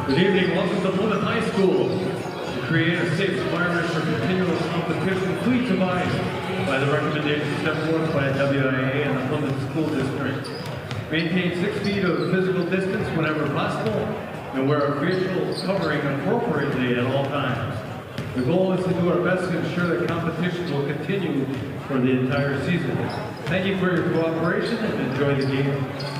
Good evening, welcome to Plymouth High School. To create a safe environment for continuous competition, please abide by the recommendations set forth by WIA and the Plymouth School District. Maintain 6 feet of physical distance whenever possible, and wear a facial covering appropriately at all times. The goal is to do our best to ensure that competition will continue for the entire season. Thank you for your cooperation and enjoy the game.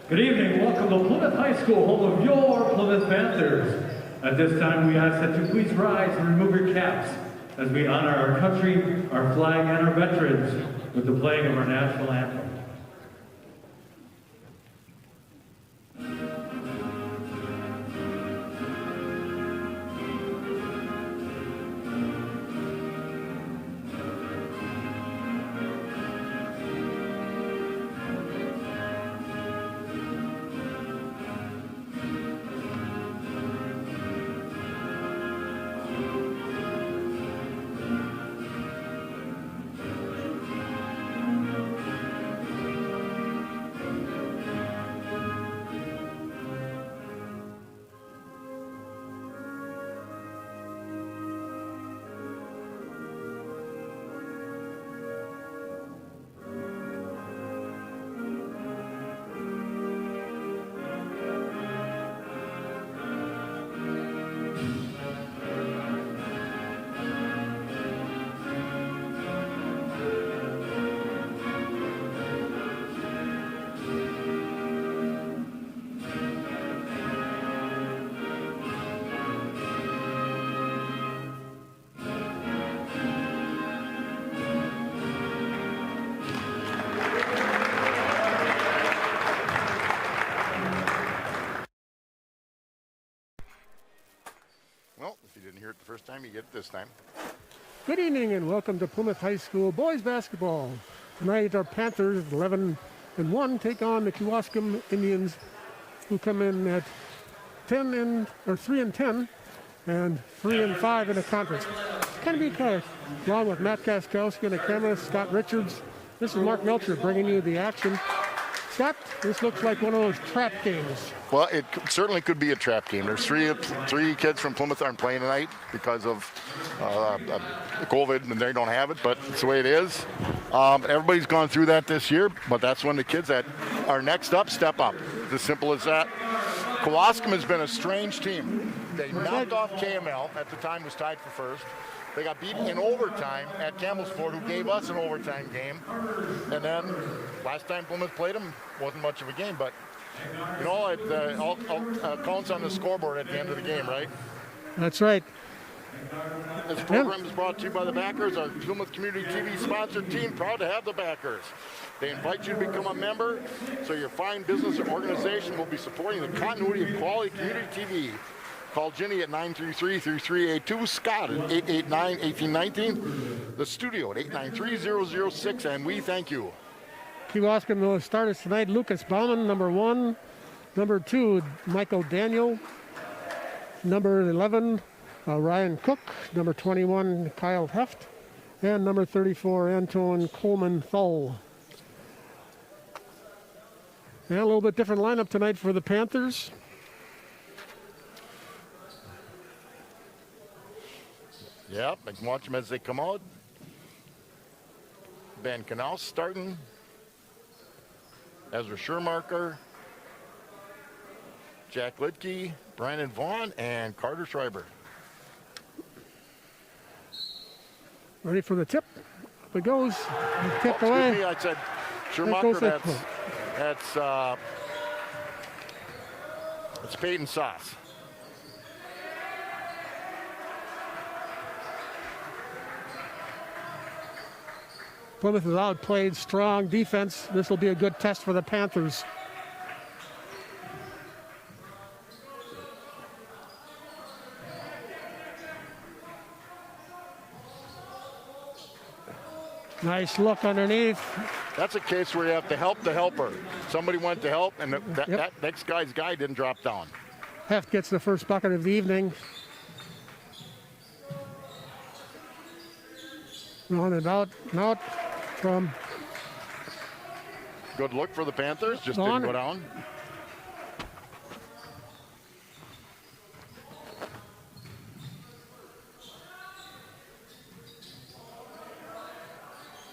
Good evening, welcome to Plymouth High School, home of your Plymouth Panthers. At this time, we ask that you please rise and remove your caps as we honor our country, our flag, and our veterans with the playing of our national anthem. Well, if you didn't hear it the first time, you get it this time. Good evening and welcome to Plymouth High School boys basketball. Tonight our Panthers 11-1 take on the Kewaskum Indians, who come in at 3-10 and 3-5 in the conference. Kind of be kind of along with Matt Gaskowski and the camera, Scott Richards. This is Mark Melcher bringing you the action. Scott, this looks like one of those trap games. Well, it certainly could be a trap game. There's three kids from Plymouth aren't playing tonight because of COVID, and they don't have it, but it's the way it is. Everybody's gone through that this year, but that's when the kids that are next up step up. It's as simple as that. Kewaskum has been a strange team. They knocked off KML, at the time was tied for first. They got beaten in overtime at Campbellsport, who gave us an overtime game. And then last time Plymouth played them, wasn't much of a game, but you know, it all counts on the scoreboard at the end of the game, right? That's right. This program is brought to you by the backers, our Plymouth Community TV sponsored team, proud to have the backers. They invite you to become a member, so your fine business or organization will be supporting the continuity of quality community TV. Call Ginny at 933-3382, Scott at 889-1819, the studio at 893-006, and we thank you. Kewaskum will start us tonight. Lucas Bauman, number 1. Number 2, Michael Daniel. Number 11, Ryan Cook. Number 21, Kyle Heft. And number 34, Anton Coleman Thull. And a little bit different lineup tonight for the Panthers. Yep, I can watch them as they come out. Ben Canal starting. Ezra Schermarker. Jack Lidke, Brandon Vaughn, and Carter Schreiber. Ready for the tip. Up it goes. Tipped away. Me, I said Schermarker, that's Peyton Sauce. Plymouth has outplayed strong defense. This will be a good test for the Panthers. Nice look underneath. That's a case where you have to help the helper. Somebody went to help, and that next guy's guy didn't drop down. Heft gets the first bucket of the evening. On and out from. Good look for the Panthers, just didn't go down.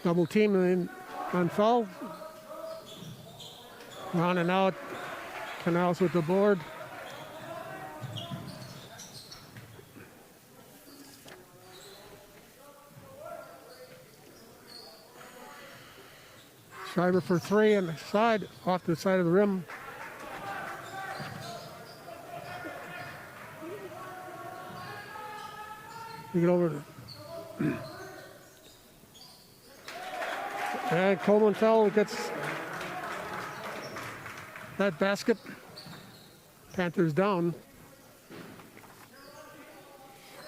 Double team on foul. On and out. Canals with the board. Schreiber for three on the side, off the side of the rim. You get over to. And Colemantel gets that basket. Panthers down.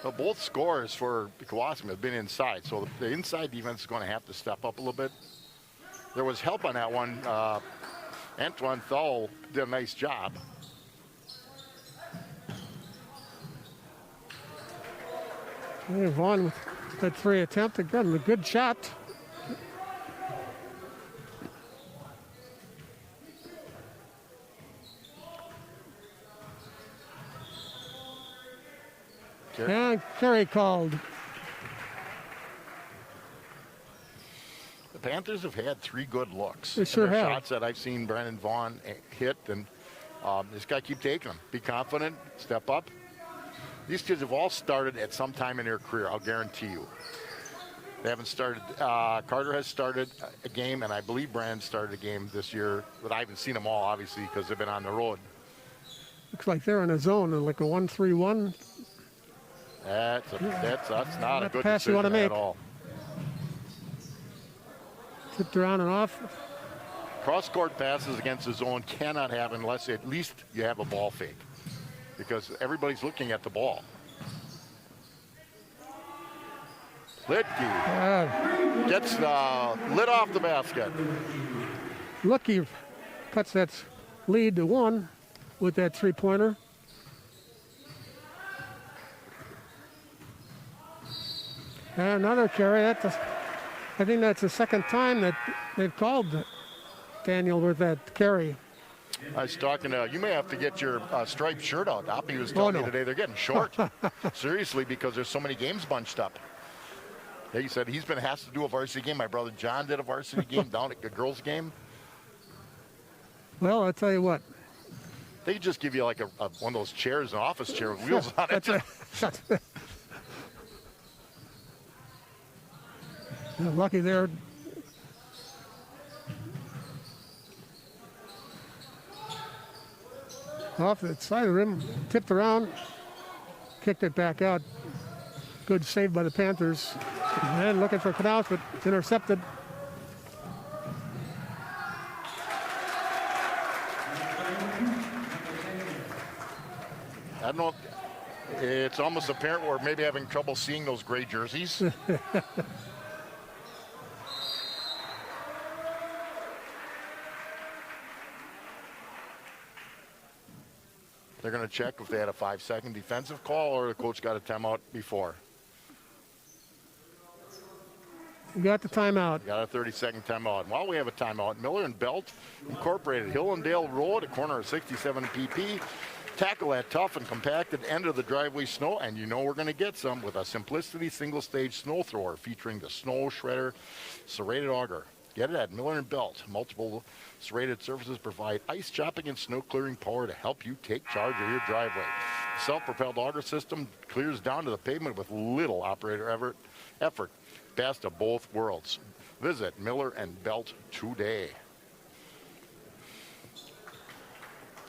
Well, both scores for Kewaskum have been inside, so the inside defense is going to have to step up a little bit. There was help on that one. Antoine Thal did a nice job. And Vaughn with that 3 attempt again, a good shot. And carry called. The Panthers have had 3 good looks. They sure and they're have. shots that I've seen Brandon Vaughn hit, and just got to keep taking them. Be confident, step up. These kids have all started at some time in their career, I'll guarantee you. They haven't started. Carter has started a game, and I believe Brandon started a game this year, but I haven't seen them all, obviously, because they've been on the road. Looks like they're in a zone, like a 1-3-1. That's not a good pass you decision wanna make. at all. Tipped around and off. Cross-court passes against the zone cannot happen unless at least you have a ball fake, because everybody's looking at the ball. Lidke gets the lid off the basket. Lucky cuts that lead to 1 with that 3-pointer. And another carry. I think that's the second time that they've called Daniel with that carry. I was talking to, you may have to get your striped shirt out. Oppie was telling me today they're getting short. Seriously, because there's so many games bunched up. Yeah, he said has to do a varsity game. My brother John did a varsity game down at the girls' game. Well, I'll tell you what. They could just give you like one of those chairs, an office chair with wheels on it. Lucky there. Off the side of the rim, tipped around, kicked it back out. Good save by the Panthers. And looking for Knaus, but intercepted. I don't know. It's almost apparent we're maybe having trouble seeing those gray jerseys. They're going to check if they had a 5-second defensive call or the coach got a timeout before. We got the timeout. Got a 30-second timeout. And while we have a timeout, Miller and Belt Incorporated, Hillendale Road, a corner of 67 PP. Tackle that tough and compacted end of the driveway snow, and you know we're going to get some with a Simplicity single-stage snow thrower featuring the Snow Shredder serrated auger. Get it at Miller and Belt. Multiple serrated surfaces provide ice chopping and snow clearing power to help you take charge of your driveway. The self-propelled auger system clears down to the pavement with little operator effort. Best of both worlds. Visit Miller and Belt today.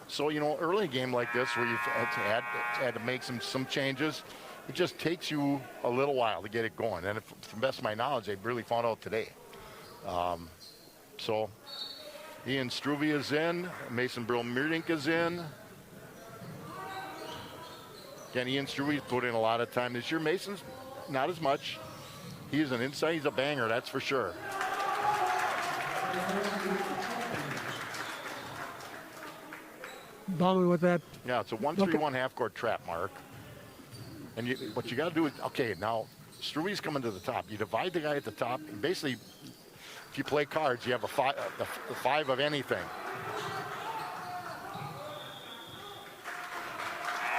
So, you know, early game like this where you've had to make some changes, it just takes you a little while to get it going. And to the best of my knowledge, they've really found out today. So Ian Struve is in, Mason Brill-Meerdink is in. Again, Ian Struve put in a lot of time this year. Mason's not as much. He's an inside, he's a banger, that's for sure. Ballman with that. Yeah, it's a 1-3-1 half-court trap, Mark. And what you got to do is, okay, now Struve's coming to the top. You divide the guy at the top, and basically, if you play cards, you have the 5 of anything.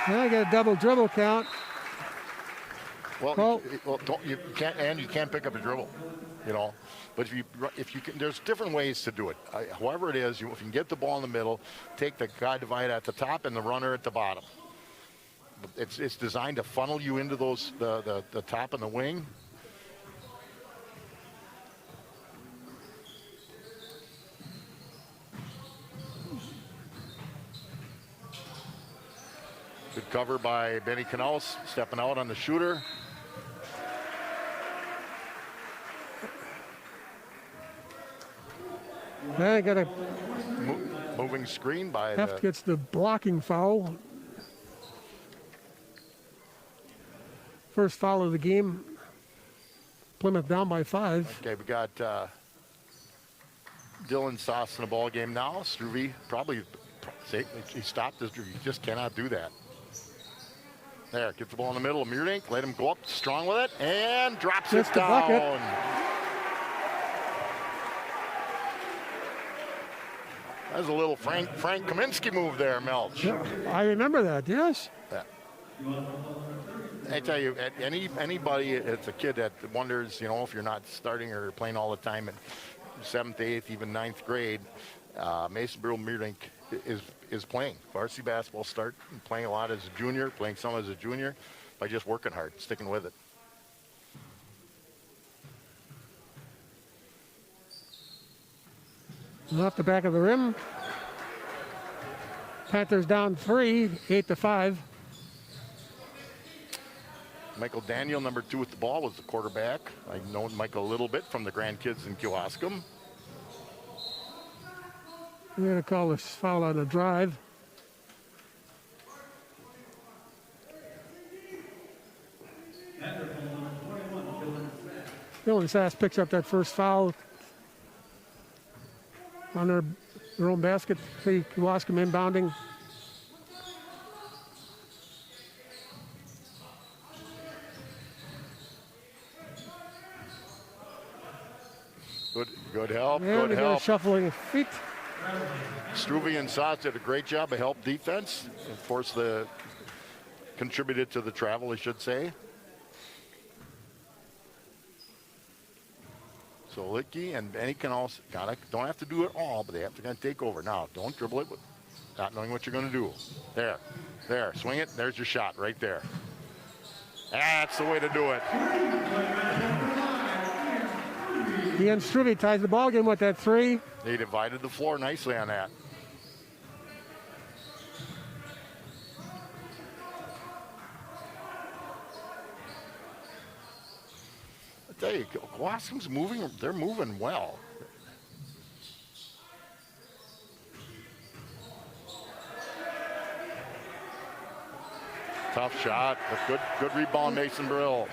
Now I got a double dribble count. Well, you can't pick up a dribble, you know. But if you can, there's different ways to do it. However it is, if you can get the ball in the middle, take the guy divided at the top and the runner at the bottom. It's designed to funnel you into those the top and the wing. Good cover by Benny Knaus, stepping out on the shooter. They got a Moving screen by Heft the, gets the blocking foul. First foul of the game. Plymouth down by 5. okay, we got Dylan Sauce in the ball game now. Struve probably, he stopped his, you just cannot do that. There, get the ball in the middle of Meerdink, let him go up strong with it, and drops Gets it the bucket. down. That was a little Frank Kaminsky move there, Melch. Yeah, I remember that, yes. Yeah. I tell you, anybody, it's a kid that wonders, you know, if you're not starting or playing all the time in 7th, 8th, even 9th grade, Mason Burrell Meerdink is playing varsity basketball, start playing a lot as a junior, playing some as a junior, by just working hard, sticking with it. Off the back of the rim. Panthers down 3, 8-5. Michael Daniel, number 2 with the ball, was the quarterback. I've known Michael a little bit from the grandkids in Kewaskum. We're going to call this foul on the drive. Dylan Sass picks up that first foul on their own basket. See Kewaskum inbounding. Good help, And good we got a help. shuffling of feet. Struve and Sauce did a great job of help defense. Of course, contributed to the travel, I should say. So Licky and Benny can also don't have to do it all, but they have to kind of take over. Now, don't dribble it with not knowing what you're going to do. There, swing it. There's your shot right there. That's the way to do it. Ian Struve ties the ball game with that 3. They divided the floor nicely on that. I tell you, Kewaskum's moving. They're moving well. Tough shot, but good rebound, Mason Brill.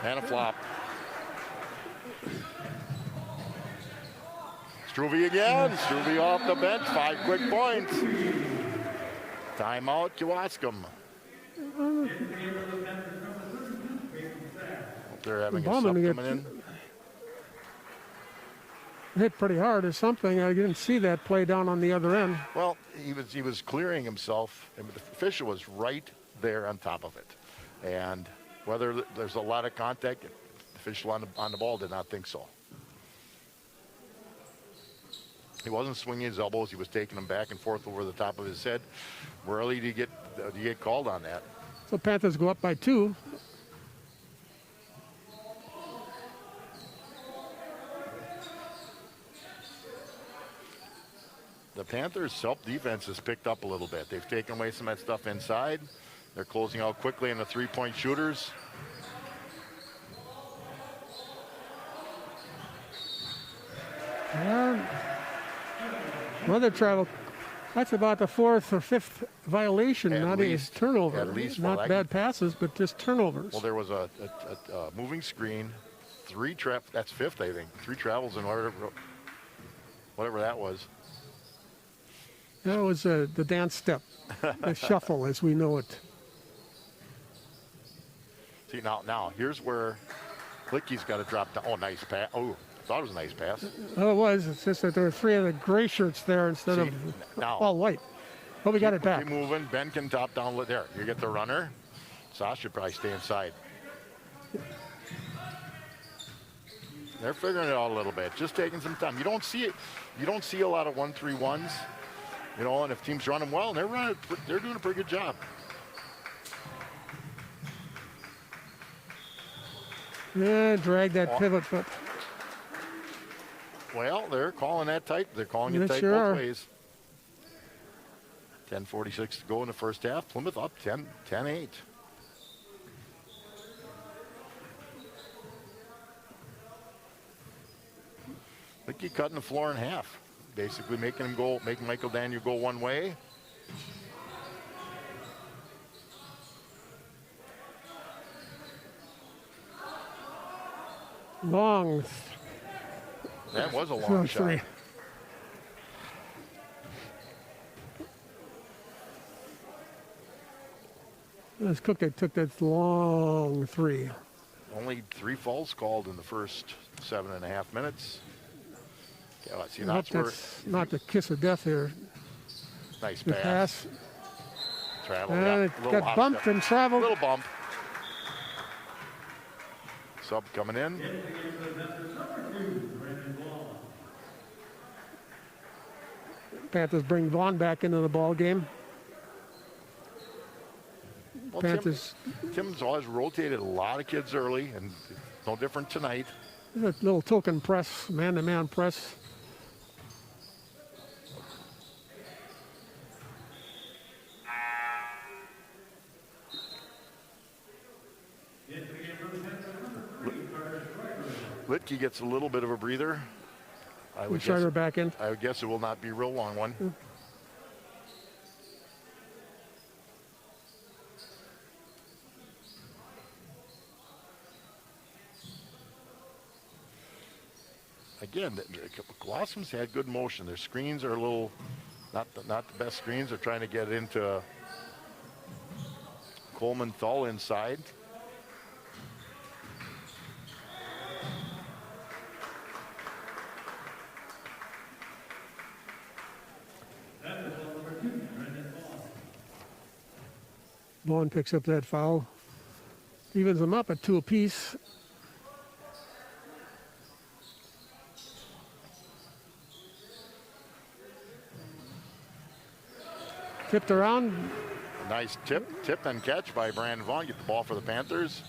And a flop. Struve again. Struve off the bench. 5 quick points. Timeout, Kewaskum. They're having a sub coming in. Hit pretty hard or something. I didn't see that play down on the other end. Well, he was clearing himself, and the official was right there on top of it. And whether there's a lot of contact, the official on the ball did not think so. He wasn't swinging his elbows. He was taking them back and forth over the top of his head. Rarely do you get called on that. So Panthers go up by 2. The Panthers' self-defense has picked up a little bit. They've taken away some of that stuff inside. They're closing out quickly in the 3-point shooters. Weather travel. That's about the 4th or 5th violation, At not least, a turnover. at least, not well, bad passes, but just turnovers. Well, there was a moving screen, 3 that's 5th, I think. 3 travels and whatever that was. That was the dance step, the shuffle as we know it. See, now here's where Licky's got to drop down. Oh, nice pass. Oh, thought it was a nice pass. Oh, it was. It's just that there were 3 of the gray shirts there instead of now, all white. But we got it back. Keep moving. Ben can top down. There, you get the runner. Sasha should probably stay inside. They're figuring it out a little bit. Just taking some time. You don't see it. You don't see a lot of 1-3-1s. You know, and if teams run them well, and they're doing a pretty good job. Yeah, drag that pivot foot. Well, they're calling that tight. They're calling it tight sure both are. ways. 10:46 to go in the first half. Plymouth up 10-8. Litke cutting the floor in half, basically making Michael Daniel go one way. Long. That was a long shot. Three. As Cook took that long three. Only 3 fouls called in the first 7.5 minutes. Yeah, let's see, I hope that's not the kiss of death here. Nice The pass. pass. Travel. And Yeah, it little got hop bumped step. and traveled. Little bump. Sub coming in. Panthers bring Vaughn back into the ball game. Well, Panthers. Tim's always rotated a lot of kids early, and no different tonight. A little token press, man-to-man press. Litke gets a little bit of a breather. We start her back in. I would guess it will not be a real long one. Again, Kewaskum's had good motion. Their screens are a little, not the best screens. They're trying to get into Coleman Thull inside. Vaughn picks up that foul. Evens them up at 2 apiece. Tipped around. Nice tip and catch by Brandon Vaughn. Get the ball for the Panthers.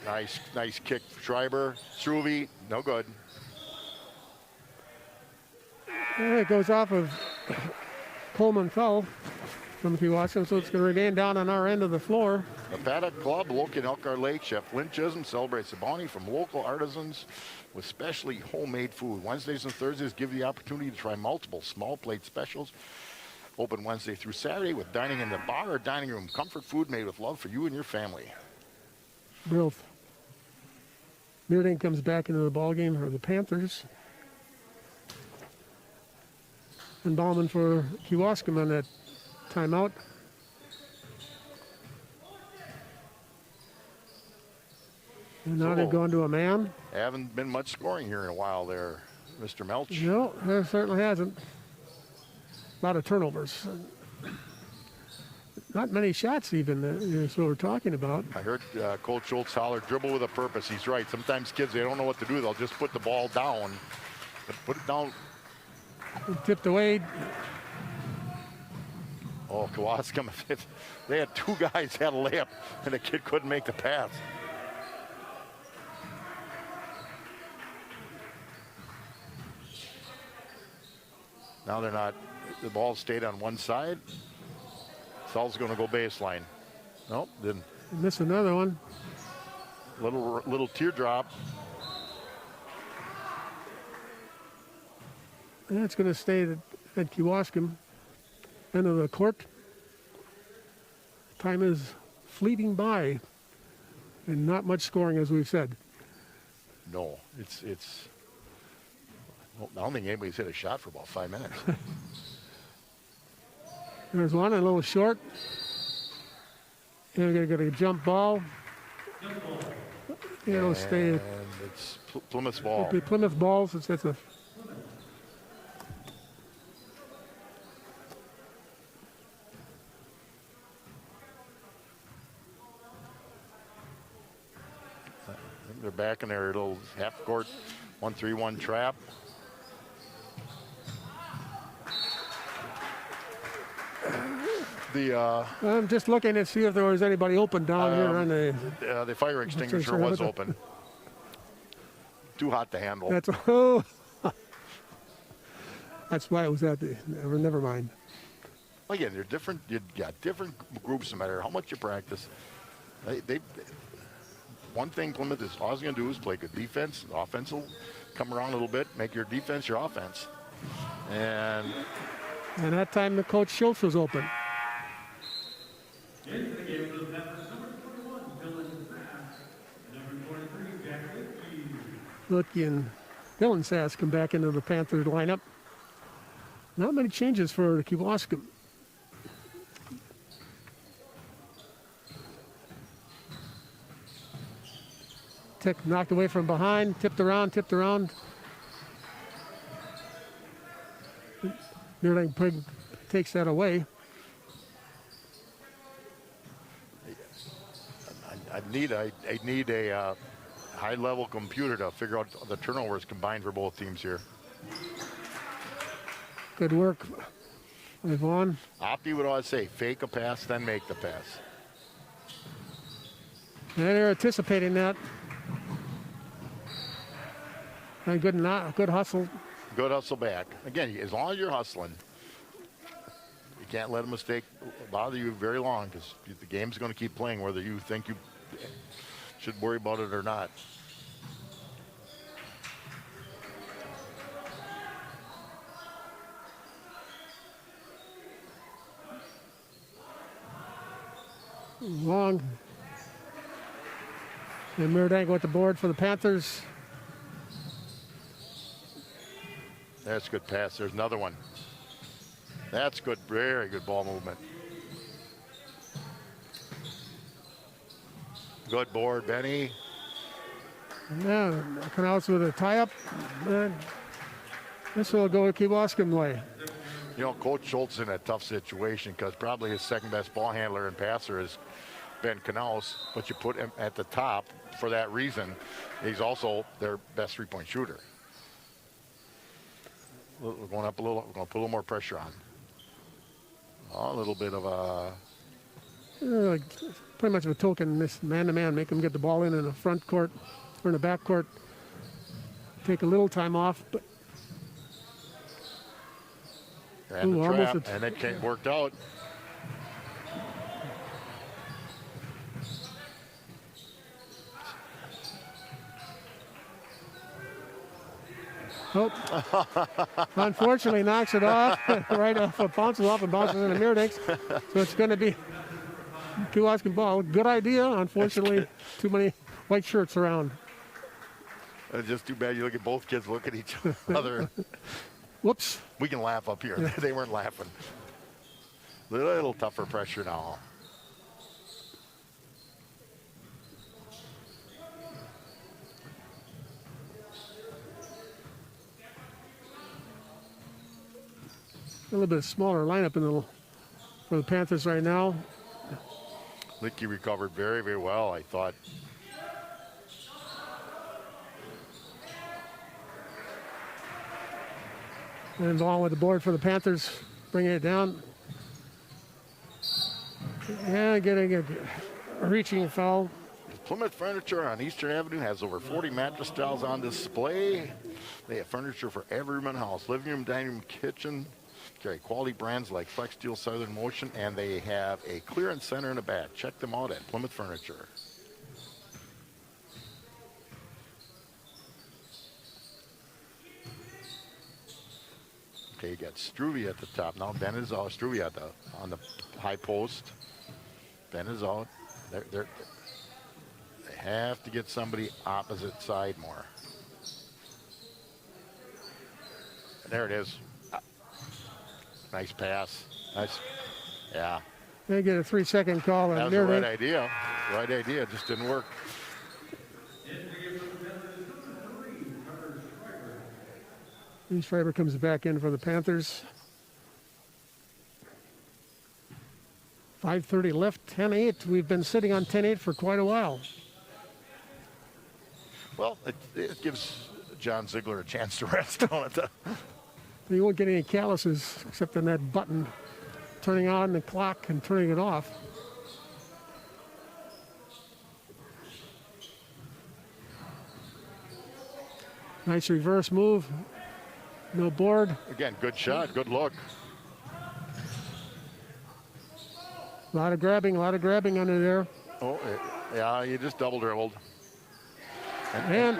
Nice kick, Schreiber. Struve, no good. And it goes off of Coleman Thull from Kewaskum, so it's going to remain down on our end of the floor. The Paddock Club located in Elkhart Lake. Chef Lynn Chisholm celebrates the bounty from local artisans with specially homemade food. Wednesdays and Thursdays give you the opportunity to try multiple small plate specials. Open Wednesday through Saturday with dining in the bar or dining room. Comfort food made with love for you and your family. Brilf. Meerding comes back into the ball game for the Panthers. And Bauman for Kewaskum on that timeout. And now they've gone to a man. Haven't been much scoring here in a while there, Mr. Melch. No, there certainly hasn't. A lot of turnovers. Not many shots even, is what we're talking about. I heard Coach Schultz holler, dribble with a purpose. He's right. Sometimes kids, they don't know what to do. They'll just put the ball down. But put it down. Tipped away. Oh, Kewaskum, they had 2 guys had a layup, and the kid couldn't make the pass. Now they're not, the ball stayed on one side. Saul's going to go baseline. Nope, didn't. Miss another one. Little teardrop. And it's going to stay at Kewaskum. End of the court. Time is fleeting by. And not much scoring, as we've said. No, it's. Well, I don't think anybody's hit a shot for about 5 minutes. There's one, a little short. And we're going to get a jump ball. It'll stay. And it's Plymouth's ball. It'll be Plymouth balls. That's a. They're back in their little half-court 1-3-1 trap. I'm just looking to see if there was anybody open down here on the fire extinguisher was open. Too hot to handle. That's that's why it was at the. Never mind. Again, they're different. You got different groups no matter how much you practice. one thing Plymouth is always going to do is play good defense. The offense will come around a little bit, make your defense your offense. And that time the coach Schultz was open. Into the game for the Panthers, number 21, Dylan Sass. Number 23, Jack Litkey. Lutke and Dylan Sass come back into the Panther lineup. Not many changes for Kewaskum. Knocked away from behind, tipped around. Meerdink takes that away. I'd need a high-level computer to figure out the turnovers combined for both teams here. Good work, Yvonne. Opti would always say, fake a pass, then make the pass. And they're anticipating that. And good hustle. Good hustle back. Again, as long as you're hustling, you can't let a mistake bother you very long because the game's going to keep playing whether you think you should worry about it or not. Long. And Meerdink with the board for the Panthers. That's a good pass. There's another one. That's good. Very good ball movement. Good board, Benny. Yeah, Canals with a tie-up. And this will go Kewaskum way. You know, Coach Schultz in a tough situation because probably his second-best ball handler and passer is Ben Canals, but you put him at the top for that reason. He's also their best three-point shooter. We're going up a little. We're going to put a little more pressure on. A little bit of a. Pretty much of a token, this man-to-man, make them get the ball in the front court or in the back court. Take a little time off, but. And the trap, and it worked out. Oh, unfortunately knocks it off, right off, bounces off and bounces into Meerdink. So it's going to be Kewaskum ball. Good idea. Unfortunately, too many white shirts around. It's just too bad you look at both kids look at each other. Whoops. We can laugh up here. They weren't laughing. A little tougher pressure now. A little bit smaller lineup for the Panthers right now. Litkey recovered very, very well, I thought. And along with the board for the Panthers, bringing it down. And getting a reaching foul. Plymouth Furniture on Eastern Avenue has over 40 mattress styles on display. They have furniture for every room in the house, living room, dining room, kitchen. Carry quality brands like Flex Steel, Southern Motion, and they have a clearance center in the back. Check them out at Plymouth Furniture. Okay, you got Struve at the top. Now Ben is out. Struve on the high post. Ben is out. They have to get somebody opposite side more. There it is. Nice pass. Nice. Yeah. They get a 3-second call. That was the right idea. Right idea. Just didn't work. Schreiber comes back in for the Panthers. 5:30 left, 10-8. We've been sitting on 10-8 for quite a while. Well, it gives John Ziegler a chance to rest on it. You won't get any calluses except on that button, turning on the clock and turning it off. Nice reverse move. No board. Again, good shot, good look. A lot of grabbing under there. Oh, yeah, you just double dribbled. And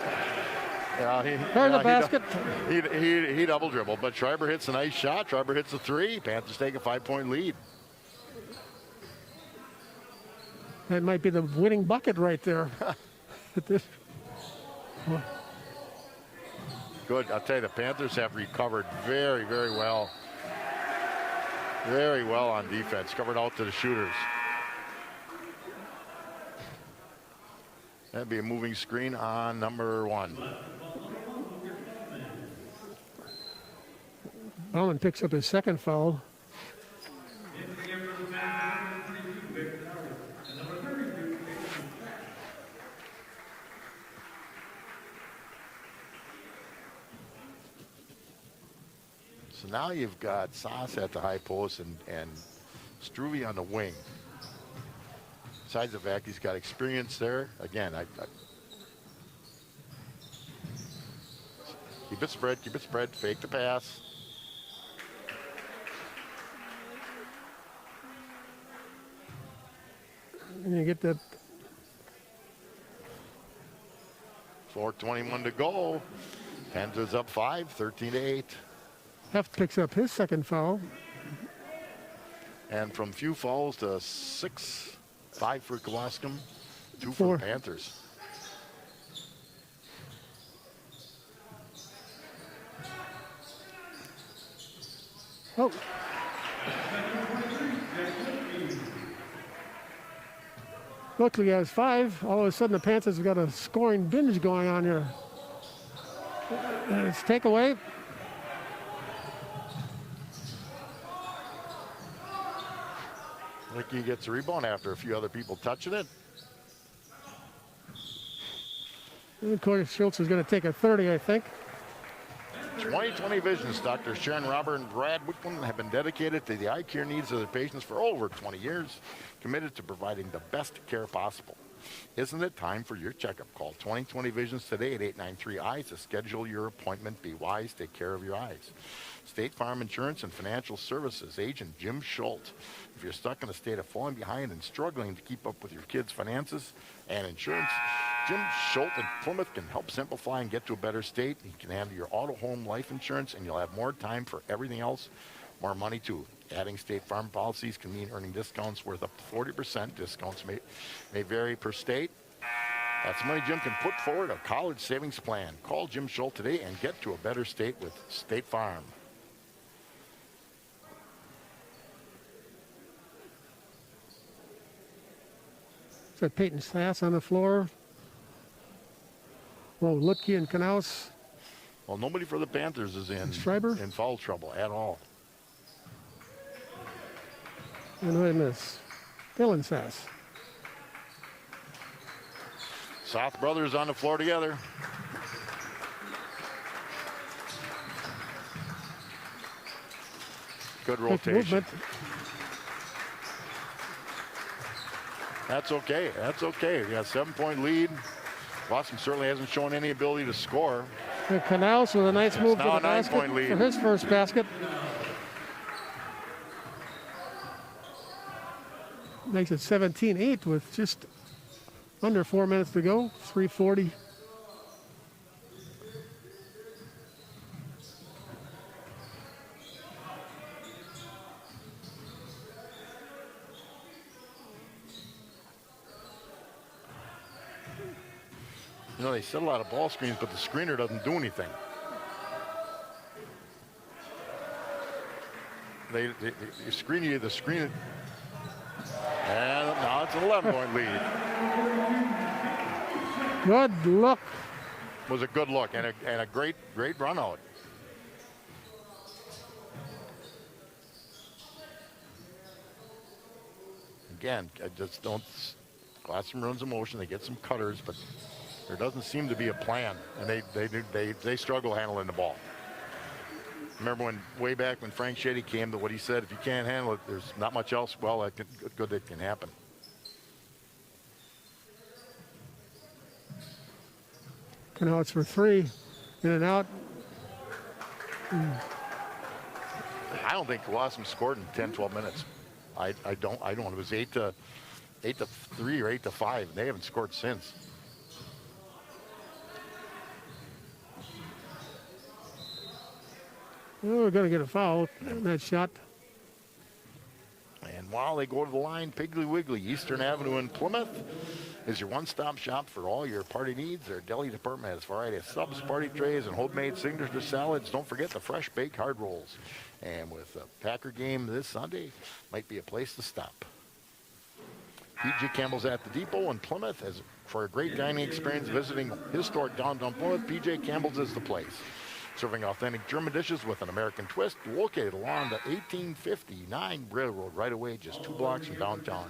Yeah, there's a basket. He double dribbled, but Schreiber hits a nice shot. Schreiber hits a three. Panthers take a 5-point lead. That might be the winning bucket right there. Good. I'll tell you, the Panthers have recovered very, very well. Very well on defense. Covered out to the shooters. That'd be a moving screen on number 1. Bauman picks up his second foul. So now you've got Sauce at the high post and Struve on the wing. Besides the fact he's got experience there, again, keep it spread, fake the pass. And you get that. 4:21 to go. Panthers up 5, 13-8. Heft picks up his second foul. And from few fouls to 6, 5 for Kewaskum, 2 4. for the Panthers. Oh. Luckily he has 5. All of a sudden the Panthers have got a scoring binge going on here. It's takeaway. Ricky gets a rebound after a few other people touching it. And Corey Schultz is going to take a 30, I think. 20/20 Visions. Dr. Sharon Robert and Brad Wicklund have been dedicated to the eye care needs of their patients for over 20 years, committed to providing the best care possible. Isn't it time for your checkup? Call 20/20 Visions today at 893-EYES to schedule your appointment. Be wise, take care of your eyes. State Farm Insurance and Financial Services agent Jim Schultz. If you're stuck in a state of falling behind and struggling to keep up with your kids' finances and insurance, Jim Schultz in Plymouth can help simplify and get to a better state. He can handle your auto, home, life insurance, and you'll have more time for everything else, more money too. Adding State Farm policies can mean earning discounts worth up to 40%. Discounts may vary per state. That's money Jim can put forward a college savings plan. Call Jim Schultz today and get to a better state with State Farm. So Peyton Sass on the floor. Well, Lutke and Knaus. Well, nobody for the Panthers is in foul trouble at all. And who I miss? Dylan Sass. South brothers on the floor together. Good rotation. That's okay. That's okay. We got a 7-point lead. Boston certainly hasn't shown any ability to score. And Knaus with a nice move to the basket for his first basket. Makes it 17-8 with just under 4 minutes to go. 3:40. You know, they set a lot of ball screens, but the screener doesn't do anything. They screen you, the screen. And now it's an 11-point lead. Good look. Was a good look and a great run out. Again, I just don't. Classroom runs in motion. They get some cutters, but there doesn't seem to be a plan, and they struggle handling the ball. Remember when way back when Frank Shady came to what he said, if you can't handle it, there's not much else good that can happen. Now it's for 3, in and out. I don't think Kewaskum scored in 10, 12 minutes. I don't. It was 8-3 or 8-5. They haven't scored since. Oh, we're going to get a foul in that shot. And while they go to the line, Piggly Wiggly, Eastern Avenue in Plymouth is your one-stop shop for all your party needs. Their deli department has a variety of subs, party trays, and homemade signature salads. Don't forget the fresh baked hard rolls. And with a Packer game this Sunday, might be a place to stop. P.J. Campbell's at the Depot in Plymouth. As for a great dining experience visiting historic downtown Plymouth, P.J. Campbell's is the place. Serving authentic German dishes with an American twist, located along the 1859 Railroad right away, just 2 blocks from downtown.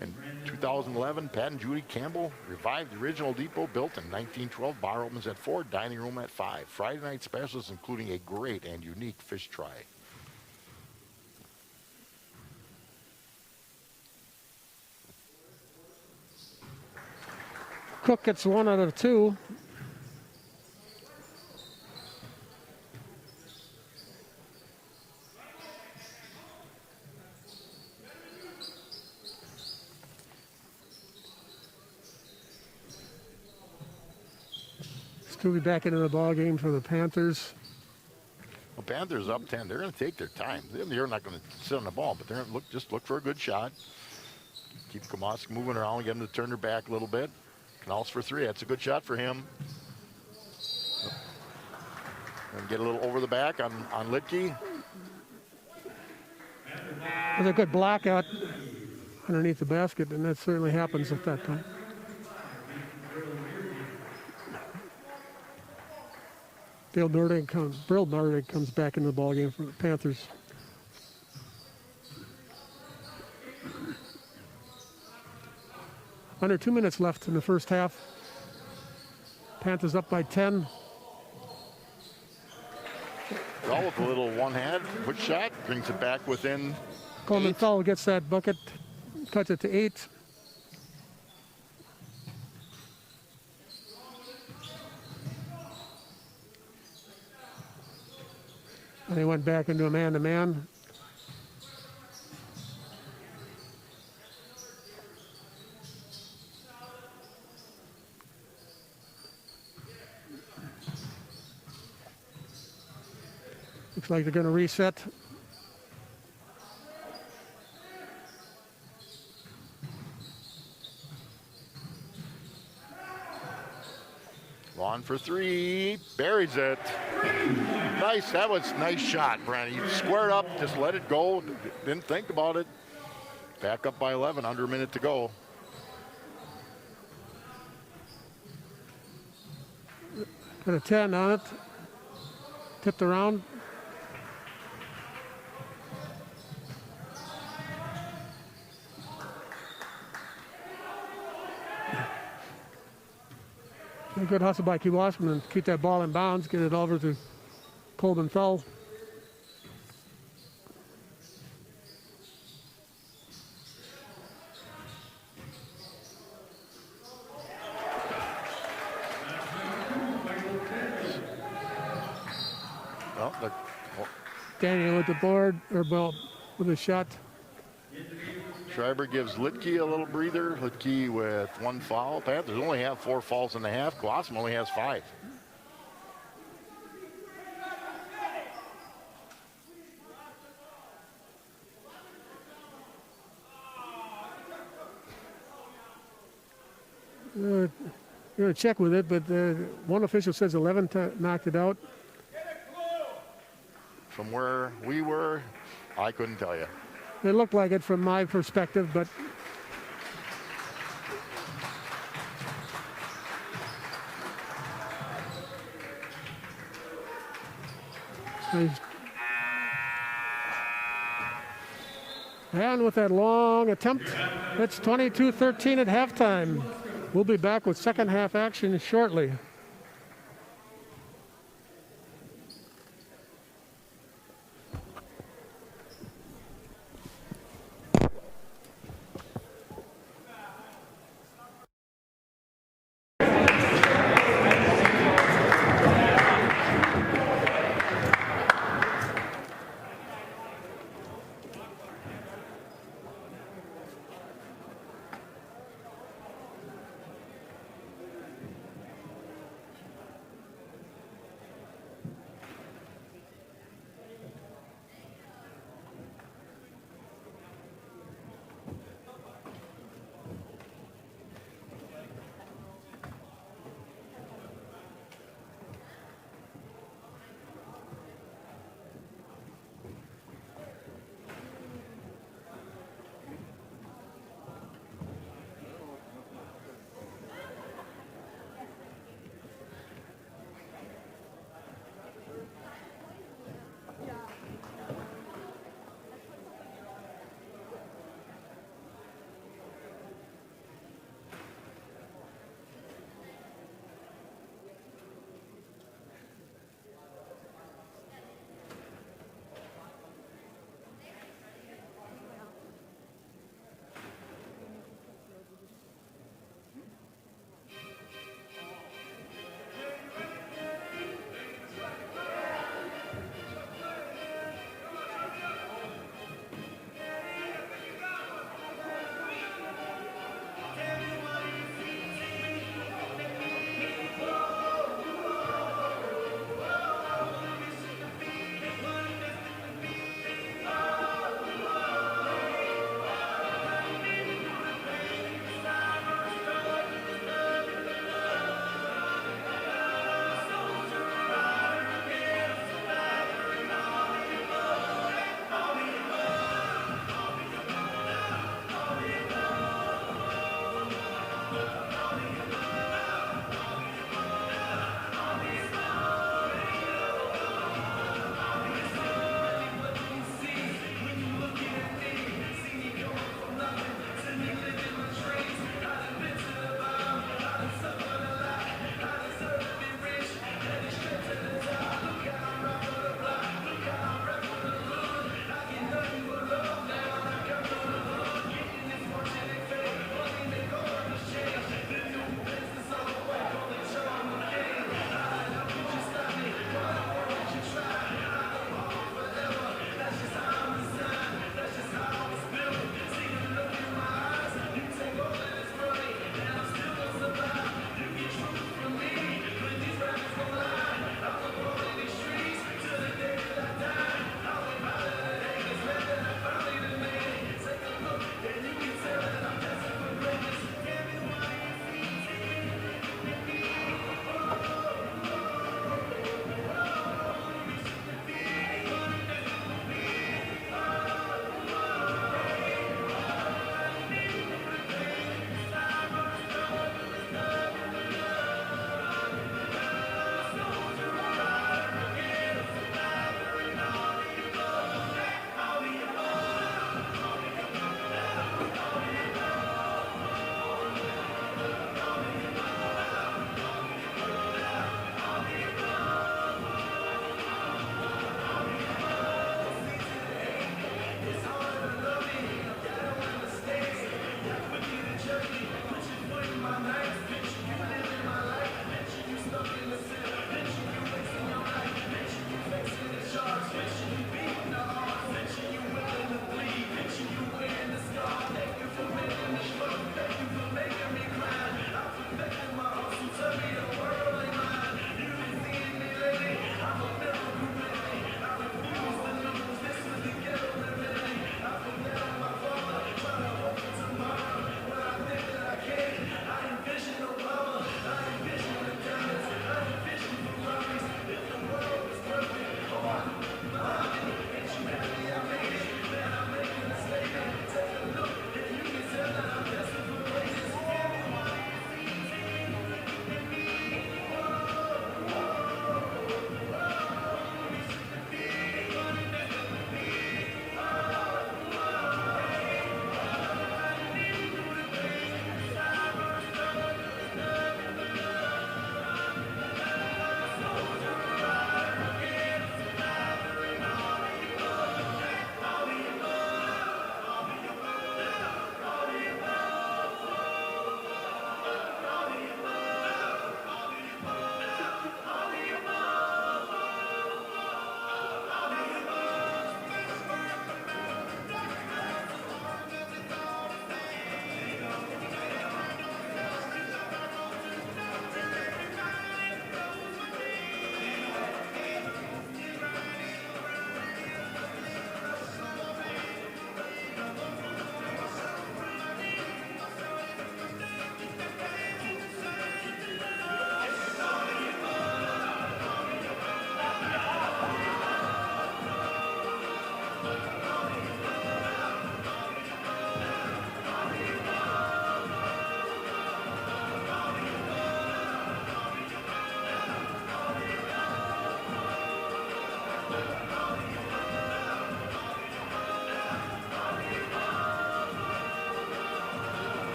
In 2011, Pat and Judy Campbell revived the original Depot, built in 1912. Bar opens at 4, dining room at 5. Friday night specials, including a great and unique fish try. Cook gets 1 out of 2. Scooby back into the ball game for the Panthers. Well, Panthers up 10. They're going to take their time. They're not going to sit on the ball, but they're going to just look for a good shot. Keep Kewaskum moving around, get them to turn their back a little bit. Knauss for 3. That's a good shot for him. And get a little over the back on Litke. There's a good block out underneath the basket, and that certainly happens at that time. Bill Nordig comes back into the ballgame for the Panthers. Under 2 minutes left in the first half. Panthers up by 10. Well, with a little one-hand quick shot, brings it back within Coleman 8. Thal gets that bucket, cuts it to 8. And they went back into a man-to-man. Looks like they're going to reset. Vaughn for 3, buries it. Nice, that was a nice shot, Brandon. You squared up, just let it go, didn't think about it. Back up by 11, under a minute to go. Got a 10 on it. Tipped around. A good hustle by Kewaskum and keep that ball in bounds, get it over to Coleman Thal. Daniel with the board, or well, with a shot. Schreiber gives Litke a little breather. Litke with 1 foul. Panthers only have 4 fouls in the half. Kewaskum only has 5. You're going to check with it, but one official says 11 knocked it out. From where we were, I couldn't tell you. It looked like it from my perspective, but and with that long attempt, it's 22-13 at halftime. We'll be back with second half action shortly.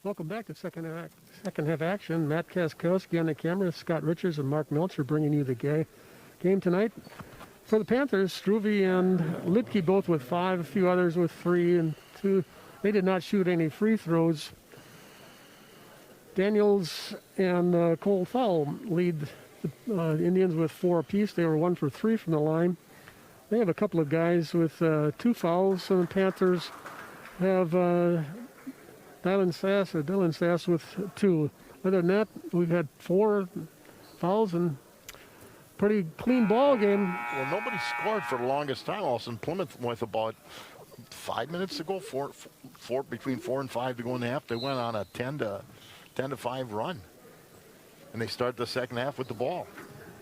Welcome back to second half action. Matt Kewaskum on the camera, Scott Richards and Mark Meltzer bringing you the game tonight. For the Panthers, Struve and Lidke both with 5, a few others with 3 and 2. They did not shoot any free throws. Daniels and Cole Fowl lead the Indians with 4 apiece. They were 1 for 3 from the line. They have a couple of guys with 2 fouls, and the Panthers have Dylan Sass with 2. Other than that, we've had 4 fouls and pretty clean ball game. Well, nobody scored for the longest time. All of a sudden, Plymouth with about 5 minutes to go, between 4 and 5 to go in the half. They went on a 10 to 5 run, and they start the second half with the ball,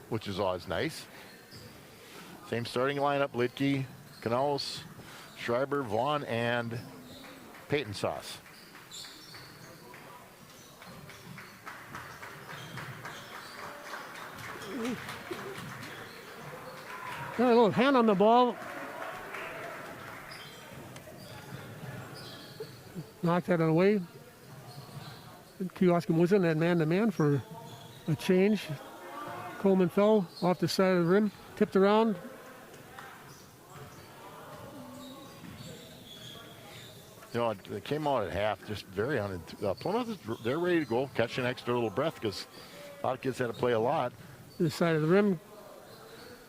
which is always nice. Same starting lineup: Lidke, Canals, Schreiber, Vaughn, and Peyton Sauce. Got a little hand on the ball. Knocked that away. Kewaskum was in that man-to-man for a change. Coleman fell off the side of the rim, tipped around. You know, they came out at half just very Plymouth, they're ready to go, catch an extra little breath because a lot of kids had to play a lot. This side of the rim.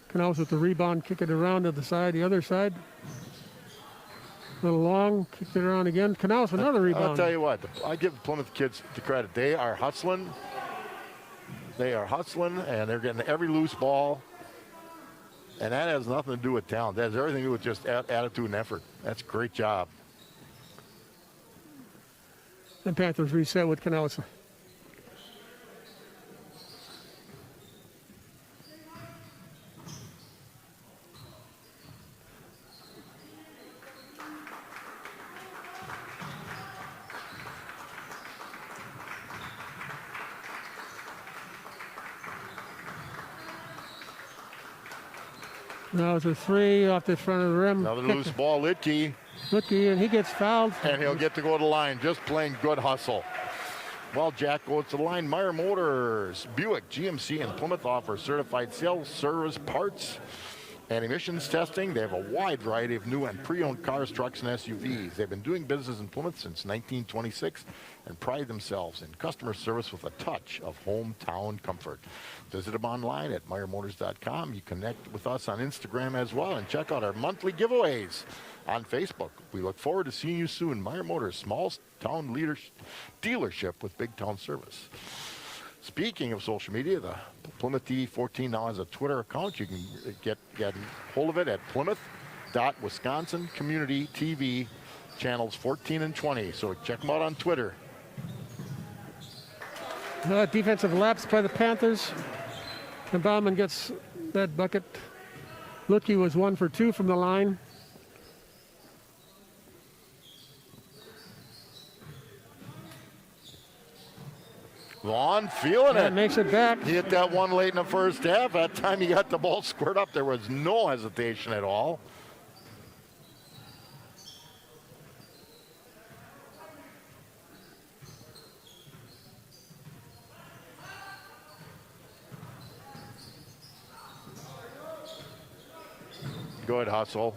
Canals with the rebound, kick it around to the side, the other side. A little long, kicked it around again. Canals another rebound. I'll tell you what, I give Plymouth kids the credit. They are hustling. And they're getting every loose ball. And that has nothing to do with talent. That has everything to do with just attitude and effort. That's a great job. And Panthers reset with Canals. Now it's a 3 off the front of the rim. Another loose ball, Lidke. Lidke, and he gets fouled. And he'll get to go to the line, just playing good hustle. Well, Jack goes to the line. Meyer Motors, Buick, GMC, and Plymouth offer certified sales, service, parts, and emissions testing. They have a wide variety of new and pre-owned cars, trucks, and SUVs. They've been doing business in Plymouth since 1926 and pride themselves in customer service with a touch of hometown comfort. Visit them online at meyermotors.com. You connect with us on Instagram as well and check out our monthly giveaways on Facebook. We look forward to seeing you soon. Meyer Motors, small town dealership with big town service. Speaking of social media, the Plymouth TV 14 now has a Twitter account. You can get hold of it at Plymouth.Wisconsin Community TV channels 14 and 20. So check them out on Twitter. Defensive lapse by the Panthers. And Bauman gets that bucket. Lidke was 1 for 2 from the line. Vaughn feeling it. Makes it back. He hit that one late in the first half. That time he got the ball squared up. There was no hesitation at all. Good hustle.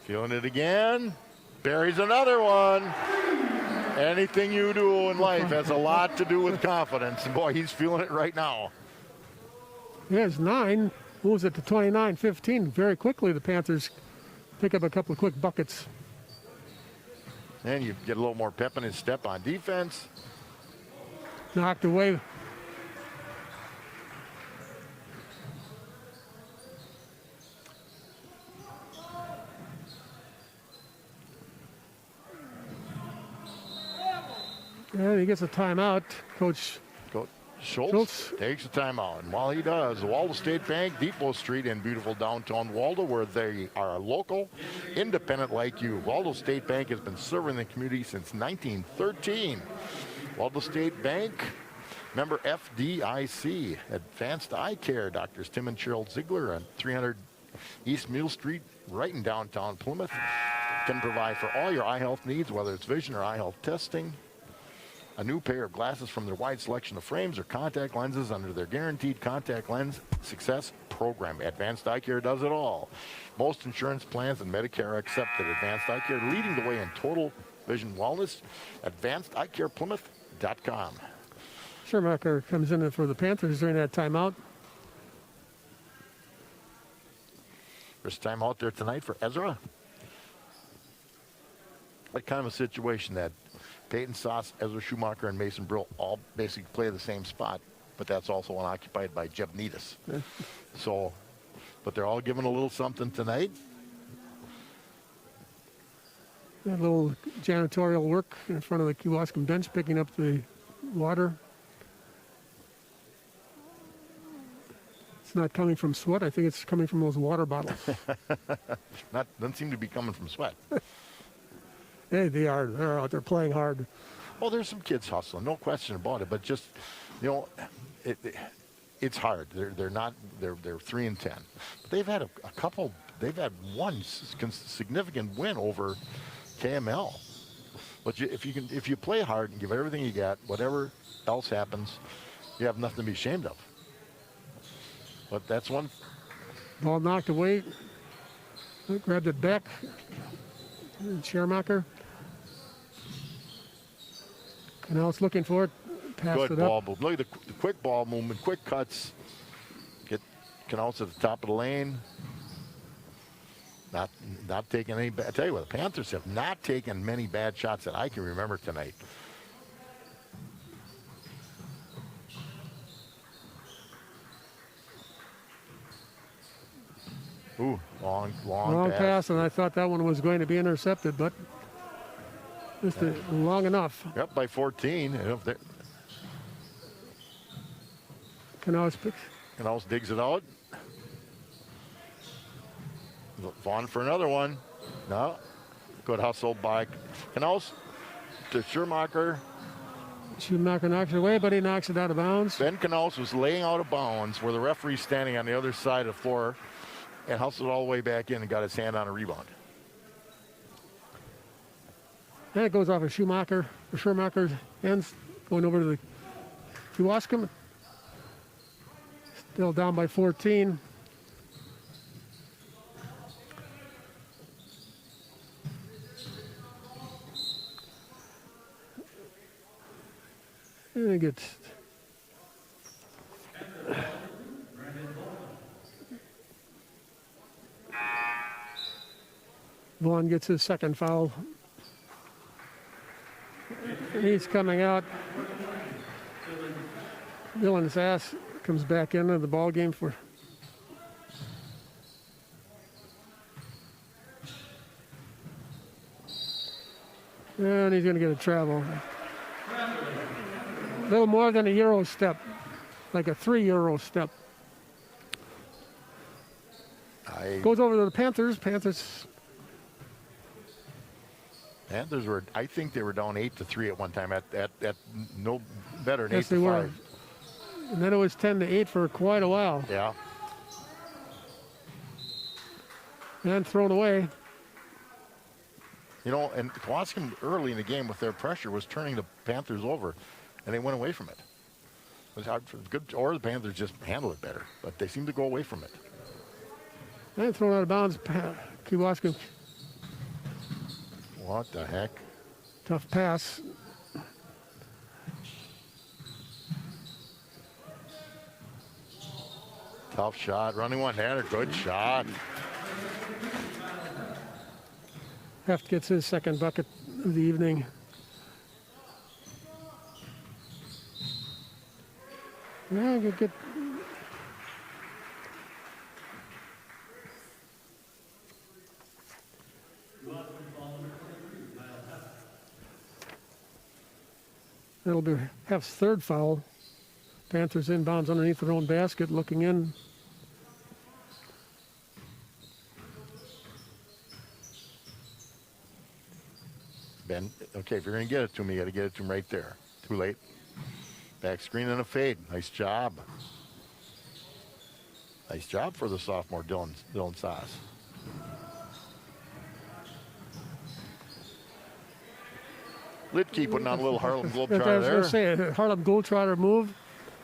Feeling it again. Buries another one. Anything you do in life has a lot to do with confidence. And boy, he's feeling it right now. He has 9. Moves it to 29-15. Very quickly, the Panthers pick up a couple of quick buckets. And you get a little more pep in his step on defense. Knocked away. And he gets a timeout. Coach Schultz takes a timeout. And while he does, the Waldo State Bank, Depot Street in beautiful downtown Waldo, where they are local, independent like you. Waldo State Bank has been serving the community since 1913. Waldo State Bank, member FDIC, Advanced Eye Care, Doctors Tim and Cheryl Ziegler on East Mill Street, right in downtown Plymouth. Can provide for all your eye health needs, whether it's vision or eye health testing. A new pair of glasses from their wide selection of frames or contact lenses under their guaranteed contact lens success program. Advanced Eye Care does it all. Most insurance plans and Medicare are accepted. Advanced Eye Care leading the way in total vision wellness. AdvancedEyeCarePlymouth.com. Schumacher comes in for the Panthers during that timeout. First time out there tonight for Ezra. Like kind of a situation that Peyton Sauce, Ezra Schumacher, and Mason Brill all basically play the same spot, but that's also unoccupied by Jeb Needus. So, but they're all given a little something tonight. A little janitorial work in front of the Kewaskum bench, picking up the water. It's not coming from sweat. I think it's coming from those water bottles. Doesn't seem to be coming from sweat. Hey, they are. They're out there playing hard. Well, there's some kids hustling, no question about it. But just, it's hard. They're 3-10. But they've had a couple. They've had one significant win over KML. But if you play hard and give everything you got, whatever else happens, you have nothing to be ashamed of. But that's one. Ball knocked away. Grabbed it back. Schumacher. And now it's looking for it. Passed Good it ball up. move. Look at the quick ball movement, quick cuts. Get Canals at the top of the lane. Not taking any bad. I tell you what, the Panthers have not taken many bad shots that I can remember tonight. Ooh, long pass, and I thought that one was going to be intercepted, but just long enough. Yep, by 14. Canals digs it out. Vaughn for another one. No. Good hustle by Canals to Schumacher. Schumacher knocks it away, but he knocks it out of bounds. Ben Canals was laying out of bounds where the referee's standing on the other side of the floor and hustled all the way back in and got his hand on a rebound. And it goes off of Schumacher. Schumacher's ends going over to the Kewaskum. Still down by 14. And it gets Vaughn gets his second foul. He's coming out. Dylan Sass comes back into the ball game for and he's going to get a travel. A little more than a Euro step, like a 3 Euro step. Goes over to the Panthers. Panthers were, I think they were down 8-3 at one time. At no better than yes, 8-5. they were. And then it was 10-8 for quite a while. Yeah. And thrown away. You know, and Kewaskum early in the game with their pressure was turning the Panthers over, and they went away from it. It was hard for good, or the Panthers just handled it better, but they seemed to go away from it. And thrown out of bounds. Kewaskum. What the heck? Tough pass. Tough shot. Running one-hander. Good shot. Heft gets his second bucket of the evening. Yeah, good. That'll be Heft's third foul. Panthers inbounds underneath their own basket, looking in. Ben, okay, if you're going to get it to me, you got to get it to him right there. Too late. Back screen and a fade. Nice job. Nice job for the sophomore Dylan Sass. Litke putting on a little Harlem I was Globetrotter going there. to say, a Harlem Globetrotter move.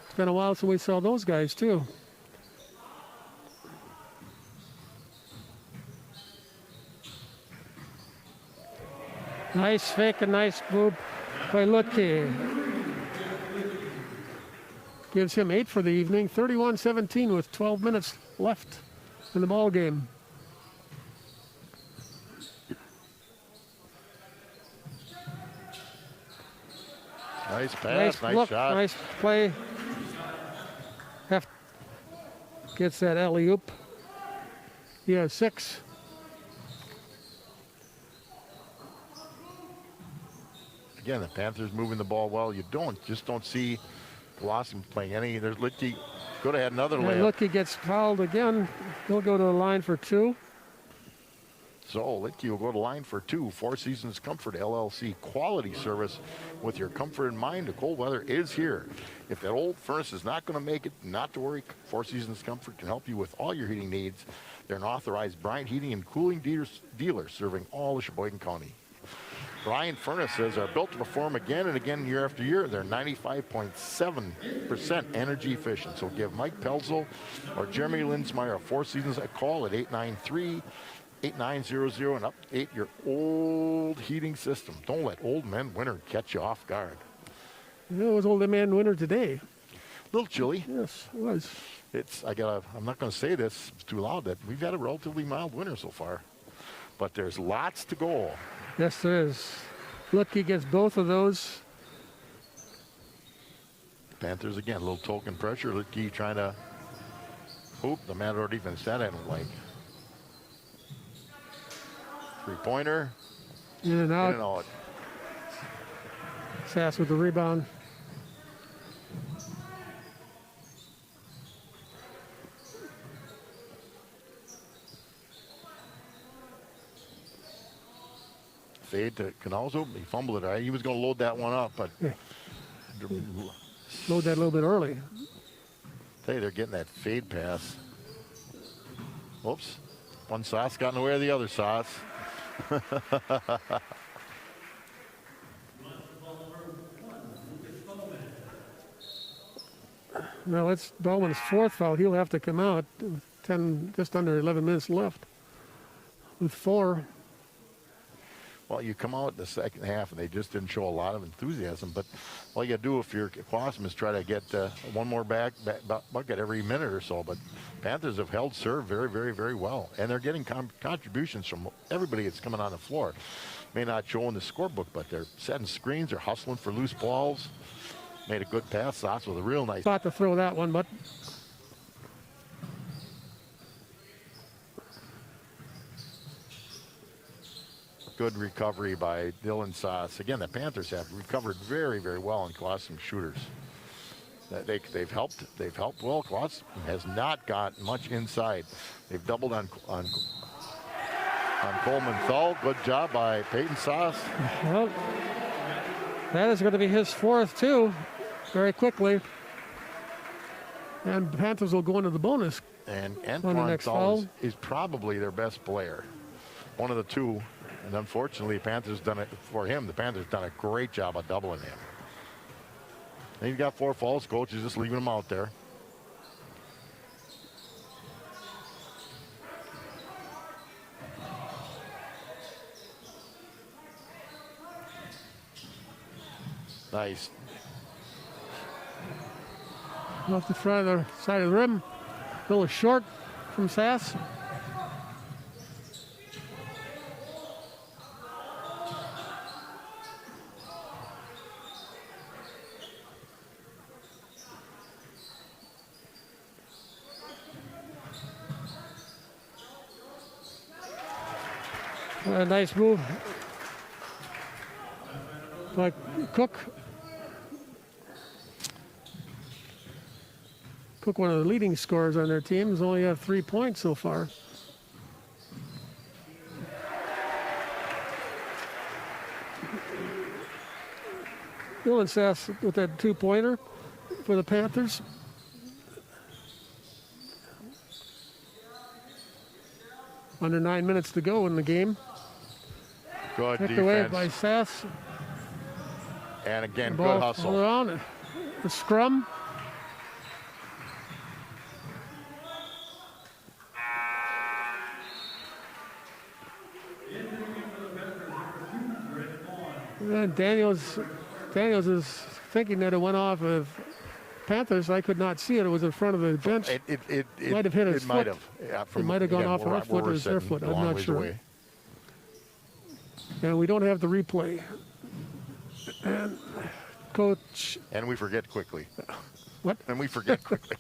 It's been a while since we saw those guys, too. Nice fake and nice move by Lutke. Gives him 8 for the evening, 31-17 with 12 minutes left in the ball game. Nice pass, nice look, shot. nice play. Gets that alley-oop. He has 6. Again, the Panthers moving the ball well. You just don't see Kewaskum playing any. There's Litke could have had another And layup. Lutke gets fouled again. He'll go to the line for 2. So Litke will go to line for 2. Four Seasons Comfort LLC quality service with your comfort in mind. The cold weather is here. If that old furnace is not going to make it, not to worry. Four Seasons Comfort can help you with all your heating needs. They're an authorized Bryant Heating and Cooling dealer serving all of Sheboygan County. Bryant furnaces are built to perform again and again year after year. They're 95.7% energy efficient. So give Mike Pelzel or Jeremy Linsmeyer of Four Seasons a call at 893-8900 and update your old heating system. Don't let old man winter catch you off guard. It was old man winter today. A little chilly. Yes, it was. I'm not going to say this too loud, that we've had a relatively mild winter so far. But there's lots to go. Yes, there is. Lutke gets both of those. Panthers again, a little token pressure. Litke trying to hoop. The Matador defense that I don't like. 3-pointer. In and out. In and out. Sass with the rebound. Fade to Canalzo. He fumbled it. Right? He was going to load that one up, but Yeah. Load that a little bit early. hey, they're getting that fade pass. Whoops. One sauce got in the way of the other sauce. Well, it's Bowman's 4th foul. He'll have to come out. 10, just under 11 minutes left. With 4. Well, you come out in the second half, and they just didn't show a lot of enthusiasm. But all you got to do if you're Kewaskum is try to get one more bucket every minute or so. But Panthers have held serve very, very, very well. And they're getting contributions from everybody that's coming on the floor. May not show in the scorebook, but they're setting screens. They're hustling for loose balls. Made a good pass. Sauce with a real nice. Thought to throw that one, but Good recovery by Dylan Sauce. Again, the Panthers have recovered very, very well on Kewaskum shooters. They've helped well. Kewaskum has not got much inside. They've doubled on Coleman Thal. Good job by Peyton Sauce. well, that is going to be his 4th too, very quickly. And Panthers will go into the bonus. And On the Antoine next Thal foul. is probably their best player. One of the two. And unfortunately, Panthers done it for him. The Panthers done a great job of doubling him. And he's got 4 fouls. Coach is just leaving him out there. Nice. Off the front of the side of the rim. A little short from Sass. A nice move by Cook. Cook, one of the leading scorers on their team, has only had 3 points so far. Dylan Sass with that 2-pointer for the Panthers. Under 9 minutes to go in the game. Good Kicked away by defense. Sass. And again, Ball good hustle. around. The scrum. And Daniels is thinking that it went off of Panthers. I could not see it. It was in front of the bench. It Might have hit his It might foot. have. Yeah, It might have gone off where our foot we're or their sitting foot. a I'm long not ways sure. away. And we don't have the replay. And Coach, And we forget quickly. what? And we forget quickly.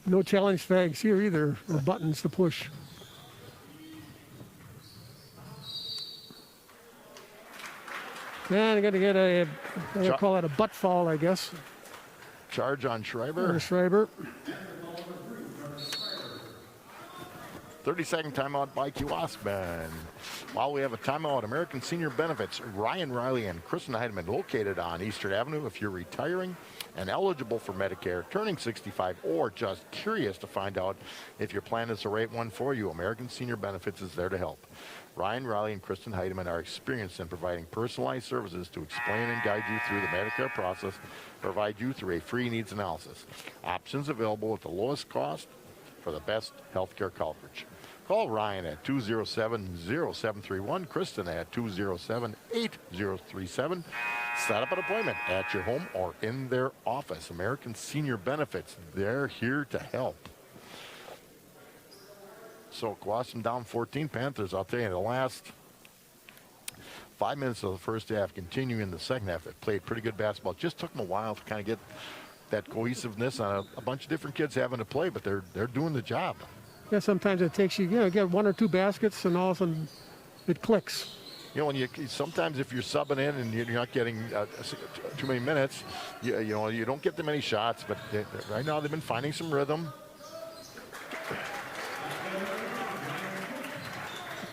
No challenge tags here either, or buttons to push. And I'm going to get I'm going to call it a butt foul, I guess. Charge on Schreiber. For Schreiber. 30-second timeout by Kewaskum. While we have a timeout, American Senior Benefits, Ryan Riley and Kristen Heidemann, located on Eastern Avenue. If you're retiring and eligible for Medicare, turning 65, or just curious to find out if your plan is the right one for you, American Senior Benefits is there to help. Ryan Riley and Kristen Heidemann are experienced in providing personalized services to explain and guide you through the Medicare process, provide you through a free needs analysis. Options available at the lowest cost for the best healthcare coverage. Call Ryan at 207-0731, Kristen at 207-8037. Set up an appointment at your home or in their office. American Senior Benefits, they're here to help. So Kewaskum down 14 Panthers. I'll tell you, the last 5 minutes of the first half, continuing in the second half, they played pretty good basketball. It just took them a while to kind of get that cohesiveness on a bunch of different kids having to play, but they're doing the job. Yeah, sometimes it takes you, get one or two baskets, and all of a sudden it clicks. You know, when sometimes if you're subbing in and you're not getting too many minutes, you don't get that many shots. But right now they've been finding some rhythm.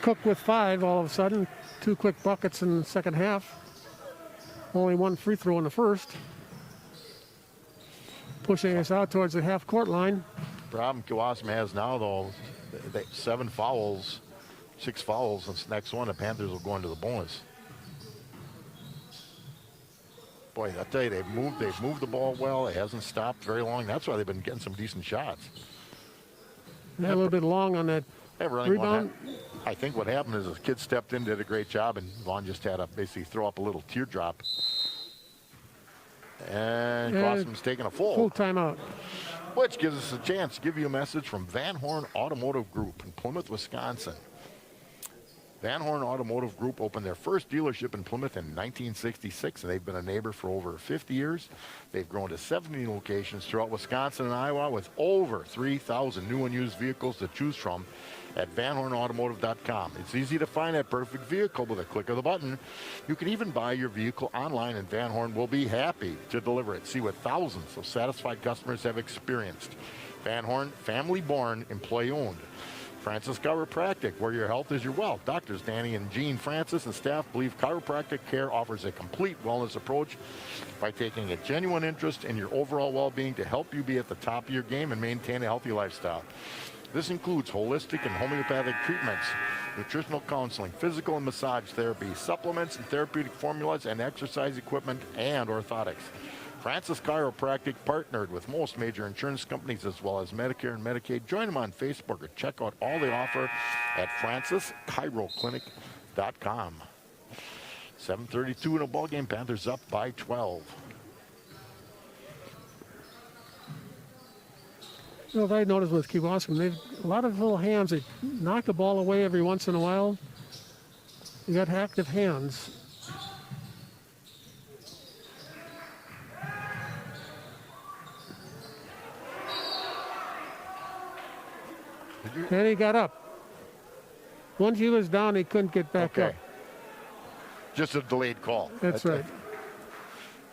Cook with 5 all of a sudden. 2 quick buckets in the second half. Only 1 free throw in the first. Pushing us out towards the half-court line. Problem Kewaskum has now, though, 7 fouls, 6 fouls. This next one, the Panthers will go into the bonus. Boy, I tell you, they've moved the ball well. It hasn't stopped very long. That's why they've been getting some decent shots. Yeah, a little bit long on that rebound. I think what happened is the kid stepped in, did a great job, and Vaughn just had to basically throw up a little teardrop. And Kewaskum's taking a full timeout. Which gives us a chance to give you a message from Van Horn Automotive Group in Plymouth, Wisconsin. Van Horn Automotive Group opened their first dealership in Plymouth in 1966, and they've been a neighbor for over 50 years. They've grown to 70 locations throughout Wisconsin and Iowa with over 3,000 new and used vehicles to choose from at vanhornautomotive.com. It's easy to find that perfect vehicle with a click of the button. You can even buy your vehicle online, and Van Horn will be happy to deliver it. See what thousands of satisfied customers have experienced. Van Horn, family-born, employee-owned. Francis Chiropractic, where your health is your wealth. Doctors Danny and Jean Francis and staff believe chiropractic care offers a complete wellness approach by taking a genuine interest in your overall well-being to help you be at the top of your game and maintain a healthy lifestyle. This includes holistic and homeopathic treatments, nutritional counseling, physical and massage therapy, supplements and therapeutic formulas, and exercise equipment and orthotics. Francis Chiropractic partnered with most major insurance companies as well as Medicare and Medicaid. Join them on Facebook or check out all they offer at francischiroclinic.com. 7:32 in a ball game. Panthers up by 12. You know, what I noticed with Kewaskum, they've a lot of little hands. They knock the ball away every once in a while. You got active hands. And he got up. Once he was down, he couldn't get back up. Just a delayed call. That's right.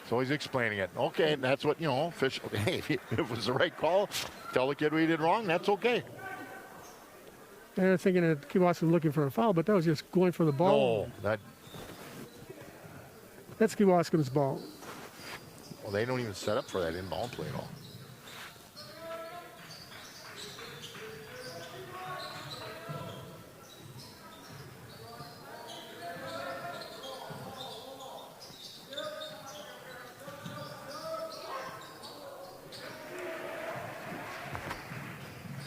So he's explaining it. Okay, that's what, official. Hey, if it was the right call, tell the kid what he did wrong, that's okay. And they're thinking that Kewaskum looking for a foul, but that was just going for the ball. No, that's Kewaskum's ball. Well, they don't even set up for that inbound play at all.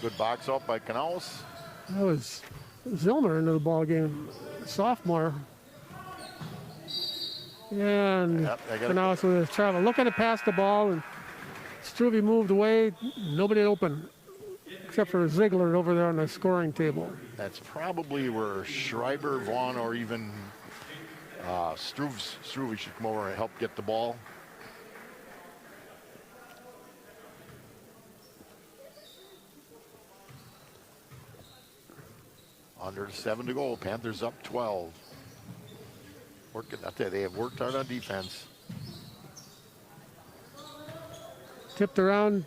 Good box out by Knaus. That was Zillmer into the ball game, sophomore. And Yep, they got it. Knaus with his travel. Looking to pass the ball, and Struve moved away. Nobody open except for Ziegler over there on the scoring table. That's probably where Schreiber, Vaughn, or even Struve should come over and help get the ball. Under 7 to go. Panthers up 12. Working. I tell you, they have worked hard on defense. Tipped around.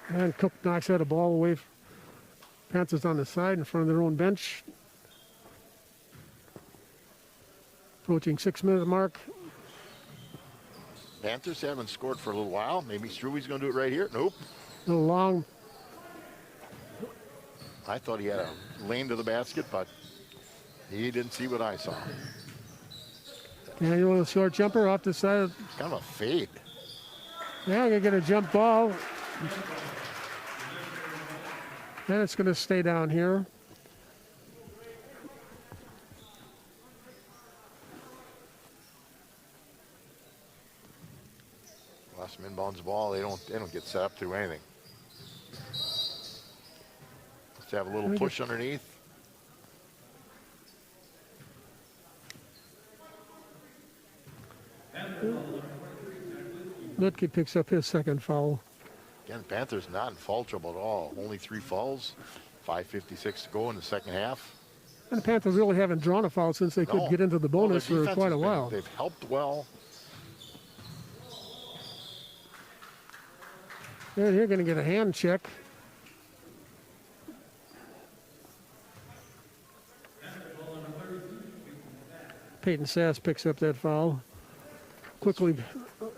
And Cook knocks that ball away. Panthers on the side in front of their own bench. Approaching 6-minute mark. Panthers haven't scored for a little while. Maybe Struve's going to do it right here. Nope. A little long. I thought he had a lane to the basket, but he didn't see what I saw. Daniel, a short jumper off the side. Kind of a fade. Yeah, gonna get a jump ball. And it's gonna stay down here. Lost some inbounds ball. They don't get set up to anything. Let's have a little push underneath. Lutke picks up his second foul. Again, Panthers not in foul trouble at all. Only 3 fouls. 5:56 to go in the second half. And the Panthers really haven't drawn a foul since they could get into the bonus their for defense quite a has been- while. They've helped well. And you're going to get a hand check. Peyton Sass picks up that foul. Quickly,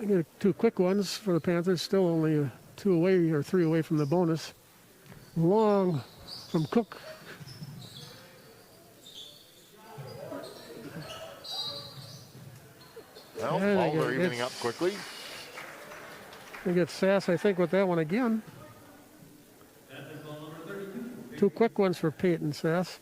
get 2 quick ones for the Panthers. Still only 2 away or 3 away from the bonus. Long from Cook. Well, And fouls again, are evening it's- up quickly. They get Sass, I think, with that one again. 2 quick ones for Peyton Sass.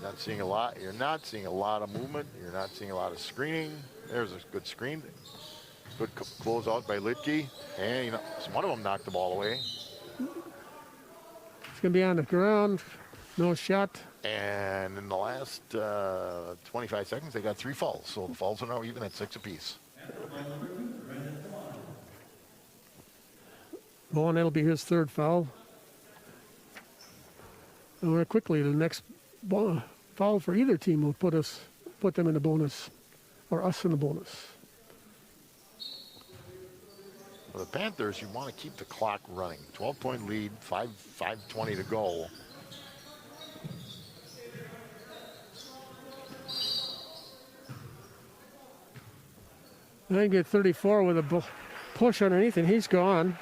Not seeing a lot. You're not seeing a lot of movement. You're not seeing a lot of screening. There's a good screen. Good close out by Litke. And one of them knocked the ball away. It's going to be on the ground. No shot. And in the last 25 seconds, they got 3 fouls. So the fouls are now even at 6 apiece. Bowen, that'll be his 3rd foul. And we're quickly, the next foul for either team will put them in the bonus, or us in the bonus. For the Panthers, you want to keep the clock running. 12-point lead, 5:20 to go. They get 34 with a push underneath, and he's gone.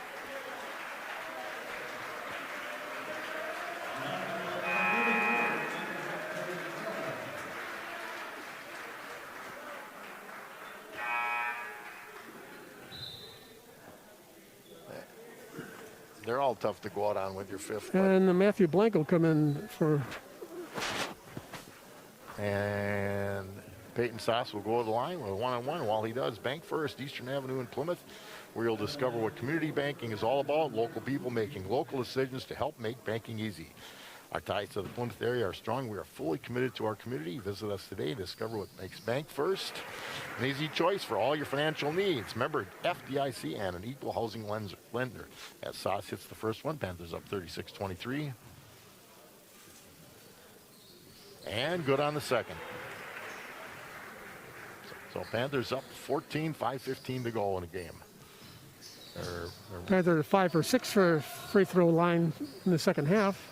They're all tough to go out on with your 5th. But And Matthew Blank will come in for. And Peyton Sass will go to the line with a 1-on-1. While he does, Bank First, Eastern Avenue in Plymouth, where you'll discover what community banking is all about. Local people making local decisions to help make banking easy. Our ties to the Plymouth area are strong. We are fully committed to our community. Visit us today and discover what makes Bank First an easy choice for all your financial needs. Remember, FDIC and an equal housing lender. As Sass hits the first one, Panthers up 36-23. And good on the second. So Panthers up 14, 5:15 to go in the game. Panthers 5 for 6 for free throw line in the second half.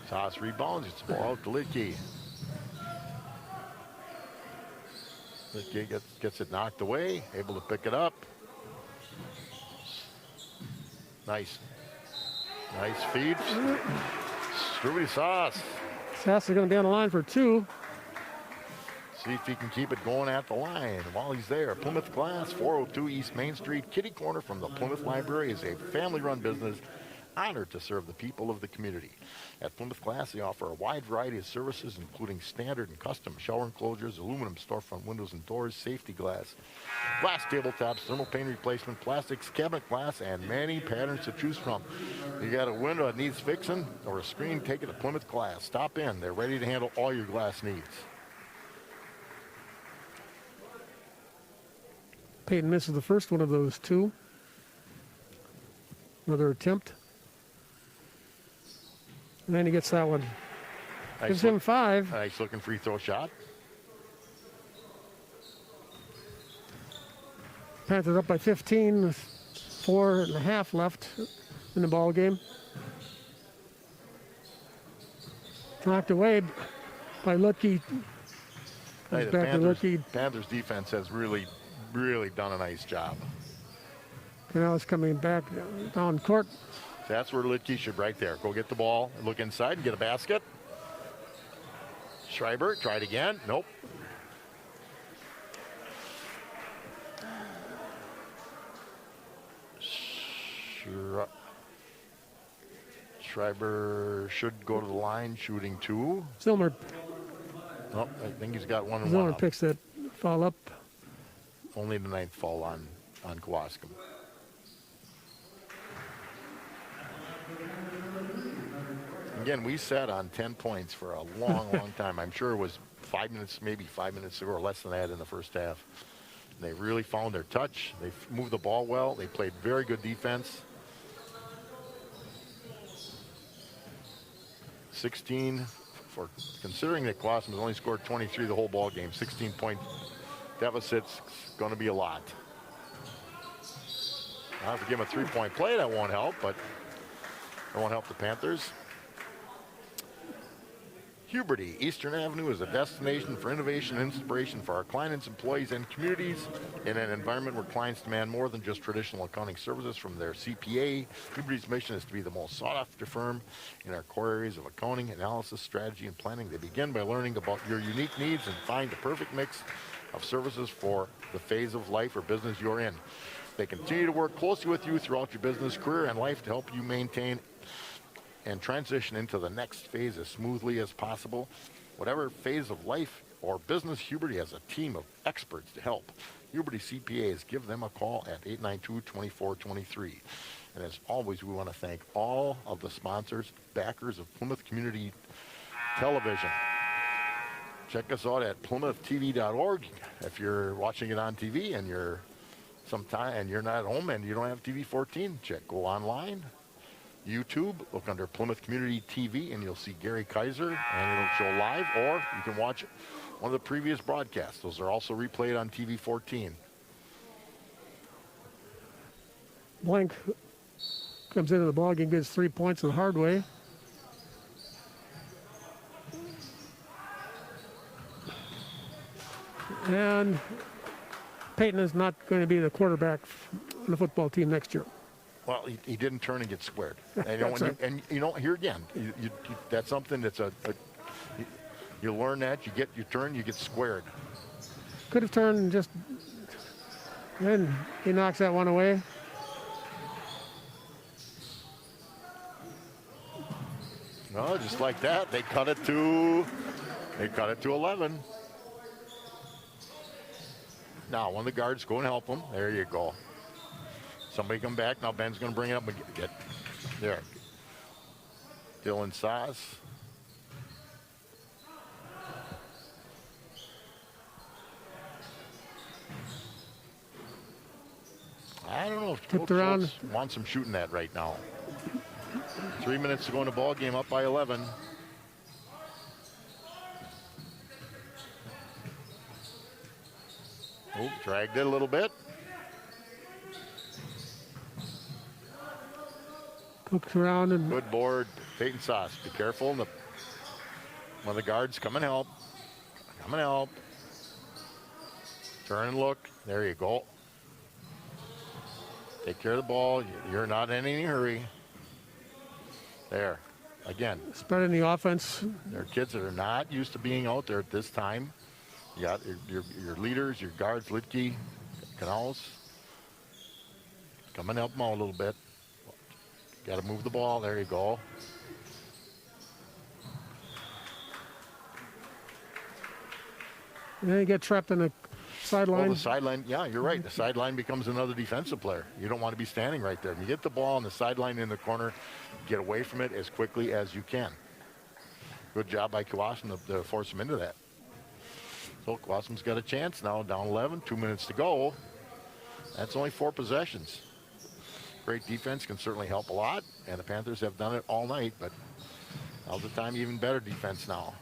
Toss rebounds. It's ball out to Lidke. Lidke gets it knocked away. Able to pick it up. Nice feed. Struby Sauce. Sauce is going to be on the line for 2. See if he can keep it going at the line. While he's there, Plymouth Glass, 402 East Main Street, kitty corner from the Plymouth Library, is a family-run business honored to serve the people of the community. At Plymouth Glass, they offer a wide variety of services, including standard and custom shower enclosures, aluminum storefront windows and doors, safety glass tabletops, thermal pane replacement, plastics, cabinet glass, and many patterns to choose from. You got a window that needs fixing or a screen, take it to Plymouth Glass. Stop in. They're ready to handle all your glass needs. Peyton misses the first one of those 2. Another attempt. And then he gets that one. Gives him 5. Nice looking free throw shot. Panthers up by 15 with 4.5 left in the ball game. Knocked away by Lidke. Hey, the Back to Lidke. Panthers defense has really done a nice job. And now it's coming back down court. That's where Lidke should right there. Go get the ball and look inside and get a basket. Schreiber, try it again. Nope. Schreiber should go to the line, shooting 2. Zillmer. Oh, I think he's got 1 and 1 Zillmer up. picks that foul up. Only the 9th foul on Kewaskum. Again, we sat on 10 points for a long time. I'm sure it was 5 minutes, maybe 5 minutes or less than that in the first half. And they really found their touch. They moved the ball well. They played very good defense. 16 for considering that Kewaskum has only scored 23 the whole ball game. 16-point deficit's going to be a lot. I'll have to give him a 3-point play. That won't help, but it won't help the Panthers. Huberty, Eastern Avenue is a destination for innovation and inspiration for our clients, employees, and communities. In an environment where clients demand more than just traditional accounting services from their CPA, Huberty's mission is to be the most sought-after firm in our core areas of accounting, analysis, strategy, and planning. They begin by learning about your unique needs and find the perfect mix of services for the phase of life or business you're in. They continue to work closely with you throughout your business, career, and life to help you maintain and transition into the next phase as smoothly as possible. Whatever phase of life or business, Huberty has a team of experts to help. Huberty CPAs, give them a call at 892-2423. And as always, we want to thank all of the sponsors, backers of Plymouth Community Television. Check us out at PlymouthTV.org. If you're watching it on TV and you're not at home and you don't have TV 14, go online. YouTube, look under Plymouth Community TV, and you'll see Gary Kaiser, and it'll show live, or you can watch one of the previous broadcasts. Those are also replayed on TV 14. Blank comes into the ball game, gets 3 points the hard way. And Peyton is not going to be the quarterback on the football team next year. Well, he didn't turn and get squared. And here again, that's something that's you learn that, you turn, you get squared. Could have turned and just, then he knocks that one away. No, just like that, they cut it to 11. Now, one of the guards go and help him. There you go. Somebody come back. Now Ben's going to bring it up and get there. Dylan Sass. I don't know if Tipped Coach around. Schultz wants him shooting that right now. 3 minutes to go in the ball game, up by 11. Oh, dragged it a little bit. Hooks around and Good board, Peyton Sauce. Be careful. One of the guards come and help. Come and help. Turn and look. There you go. Take care of the ball. You're not in any hurry. There. Again. spreading the offense. There are kids that are not used to being out there at this time. You got your leaders, your guards, Litke, Canals. Come and help them out a little bit. Got to move the ball. There you go. And then you get trapped in the sideline. Oh, the sideline, yeah, you're right. The sideline becomes another defensive player. You don't want to be standing right there. When you get the ball on the sideline in the corner, get away from it as quickly as you can. Good job by Kewaskum to force him into that. So Kewaskum's got a chance now, down 11, 2 minutes to go. That's only 4 possessions. Great defense can certainly help a lot, and the Panthers have done it all night, but now's the time, even better defense now.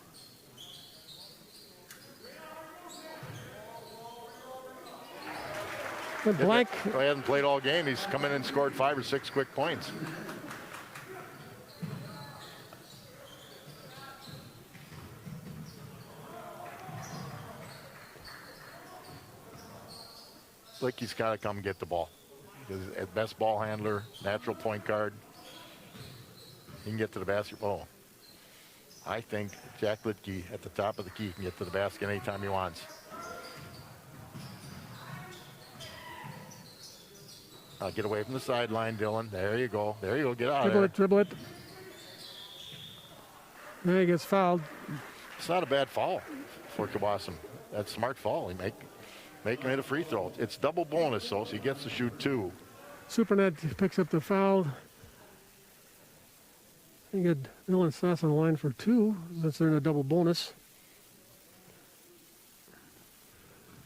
But Blank, He hasn't played all game. He's come in and scored 5 or 6 quick points. Like he's got to come get the ball. He's the best ball handler, natural point guard. He can get to the basketball. I think Jack Litke at the top of the key can get to the basket anytime he wants. Get away from the sideline, Dylan. There you go. There you go. Get out of there. dribble it. Then he gets fouled. It's not a bad foul for Kewaskum. That's a smart foul. He make him hit a free throw. It's double bonus, so he gets to shoot 2. Supernet picks up the foul. You get Dylan Sass on the line for 2. That's in a double bonus.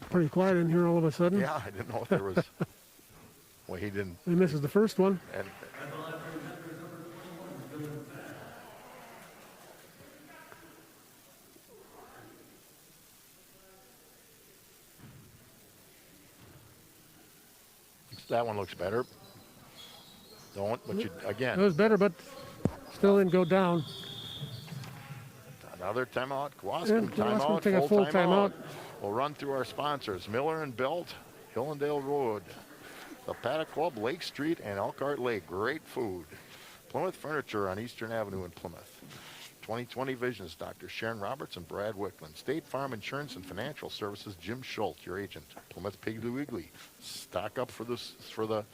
Pretty quiet in here all of a sudden. Yeah, I didn't know if there was. Well, he didn't. He misses the first one. And that one looks better. Don't, but you It again. was better, but still didn't go down. Another timeout. Kewaskum Yeah, Kewaskum timeout. take a full timeout. We'll run through our sponsors: Miller and Belt, Hillendale Road, the Paddock Club, Lake Street, and Elkhart Lake. Great food. Plymouth Furniture on Eastern Avenue in Plymouth. 20/20 Visions, Dr. Sharon Roberts and Brad Wickland. State Farm Insurance and Financial Services, Jim Schultz, your agent. Plymouth Piggly Wiggly. Stock up for the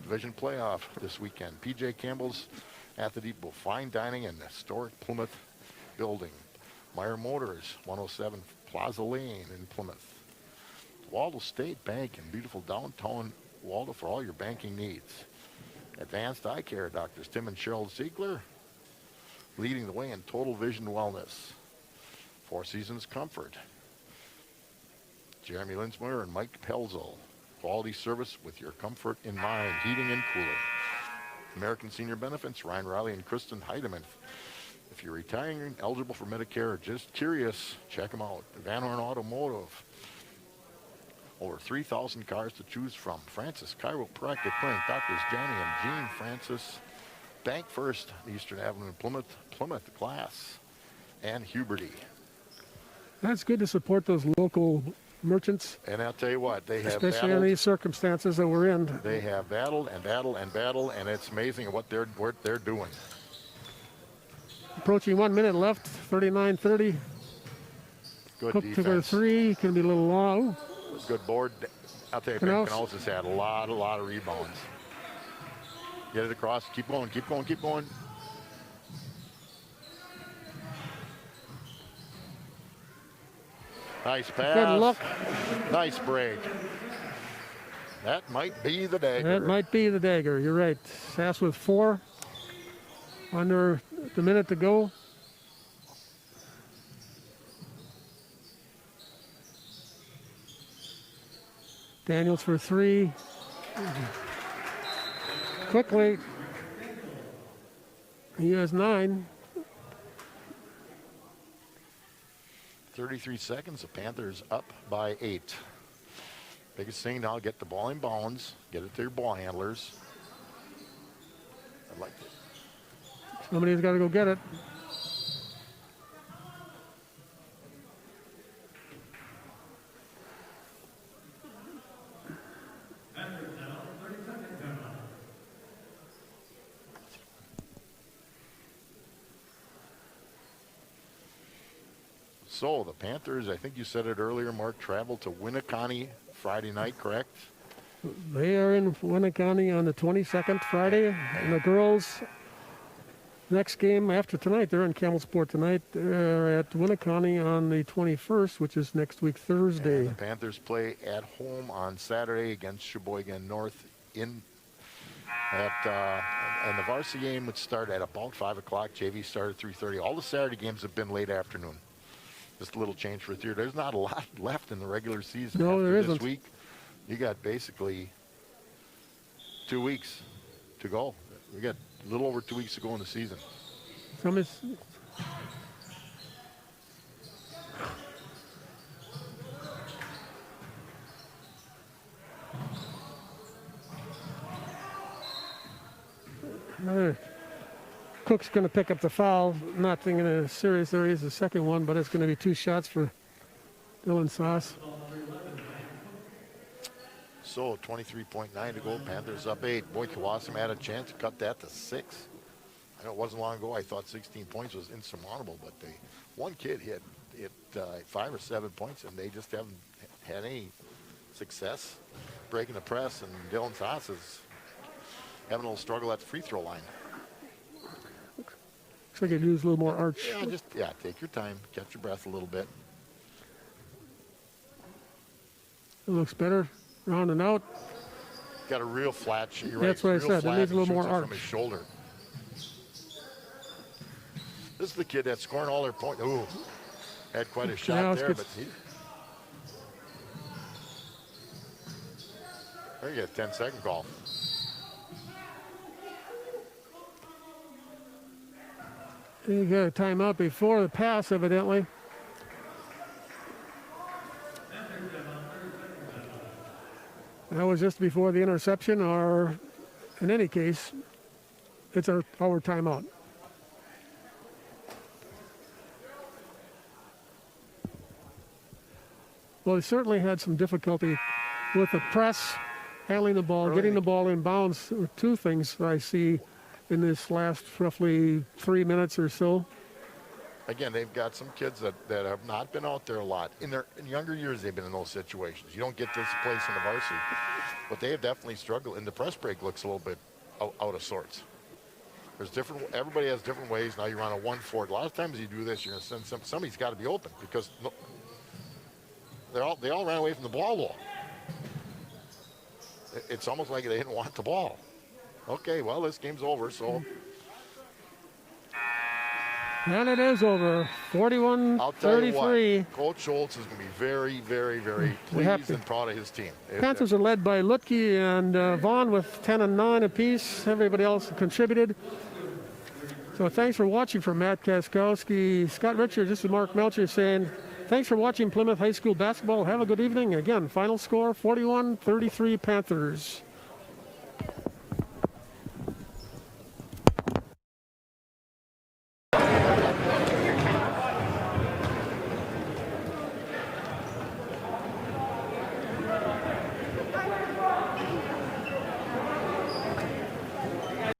division playoff this weekend. PJ Campbell's at the Depot. Fine dining in the historic Plymouth building. Meyer Motors, 107 Plaza Lane in Plymouth. Waldo State Bank in beautiful downtown Waldo for all your banking needs. Advanced Eye Care, Doctors Tim and Cheryl Ziegler, leading the way in total vision wellness. Four Seasons Comfort. Jeremy Linsmeyer and Mike Pelzel. Quality service with your comfort in mind. Heating and cooling. American Senior Benefits, Ryan Riley and Kristen Heidemann. If you're retiring, eligible for Medicare, or just curious, check them out. Van Horn Automotive. Over 3,000 cars to choose from. Francis Chiropractic Clinic, Doctors Johnny and Jean Francis. Bank First, Eastern Avenue in Plymouth, Plymouth Glass, and Huberty. That's good to support those local merchants, And I'll tell you what, they have especially in battled. these circumstances that we're in. They have battled and battled and battled, and it's amazing what they're doing. Approaching 1 minute left, 39-30. Good Cook to their defense. 3, can be a little long. Good board. I'll tell you, Canals. Canals has had a lot of rebounds. Get it across. Keep going. Keep going. Keep going. Nice pass. Good look. Nice break. That might be the dagger. That might be the dagger. You're right. Sass with 4. Under the minute to go. Daniels for 3. quickly. He has 9. 33 seconds. The Panthers up by 8. Biggest thing now, get the ball in bounds. Get it to your ball handlers. I like it. Somebody's got to go get it. So the Panthers, I think you said it earlier, Mark, travel to Winneconne Friday night, correct? They are in Winneconne on the 22nd Friday, and the girls next game after tonight, they're in Campbellsport tonight. They're at Winneconne on the 21st, which is next week Thursday. And the Panthers play at home on Saturday against Sheboygan North and the varsity game would start at about 5 o'clock. JV started at 3:30. All the Saturday games have been late afternoon. Just a little change for theater. There's not a lot left in the regular season. No, after there this isn't. week. You got basically 2 weeks to go. We got a little over 2 weeks to go in the season. Somebody's Cook's going to pick up the foul. Not thinking a serious area is the second one, but it's going to be 2 shots for Dylan Sauce. So 23.9 to go. Panthers up 8. Boy, Kewaskum had a chance to cut that to 6. I know it wasn't long ago I thought 16 points was insurmountable, but one kid hit 5 or 7 points, and they just haven't had any success breaking the press, and Dylan Sauce is having a little struggle at the free throw line. Looks like he'd use a little more arch. Yeah, take your time, catch your breath a little bit. It looks better. Rounding out. Got a real flat shot. That's what I said. It needs a little more arch. From his shoulder. This is the kid that's scoring all their points. Ooh, had quite a shot there, but there you get 10-second call. He got a timeout before the pass, evidently. That was just before the interception, or in any case, it's our timeout. Well, he certainly had some difficulty with the press, handling the ball, getting the ball in bounds. 2 things I see in this last roughly 3 minutes or so. Again, they've got some kids that have not been out there a lot. In younger years, they've been in those situations. You don't get this place in the varsity. But they have definitely struggled. And the press break looks a little bit out of sorts. Everybody has different ways. Now you're on a 1-4. A lot of times you do this, you're going to send somebody's got to be open because they all ran away from the ball though. It's almost like they didn't want the ball. Okay, well, this game's over, so. And it is over, 41-33. I'll tell you what, Coach Schultz is going to be very, very, very pleased and proud of his team. Panthers are led by Lutke and Vaughn with 10 and 9 apiece. Everybody else contributed. So thanks for watching. From Matt Kaskowski, Scott Richards, this is Mark Melcher saying thanks for watching Plymouth High School basketball. Have a good evening. Again, final score 41-33 Panthers.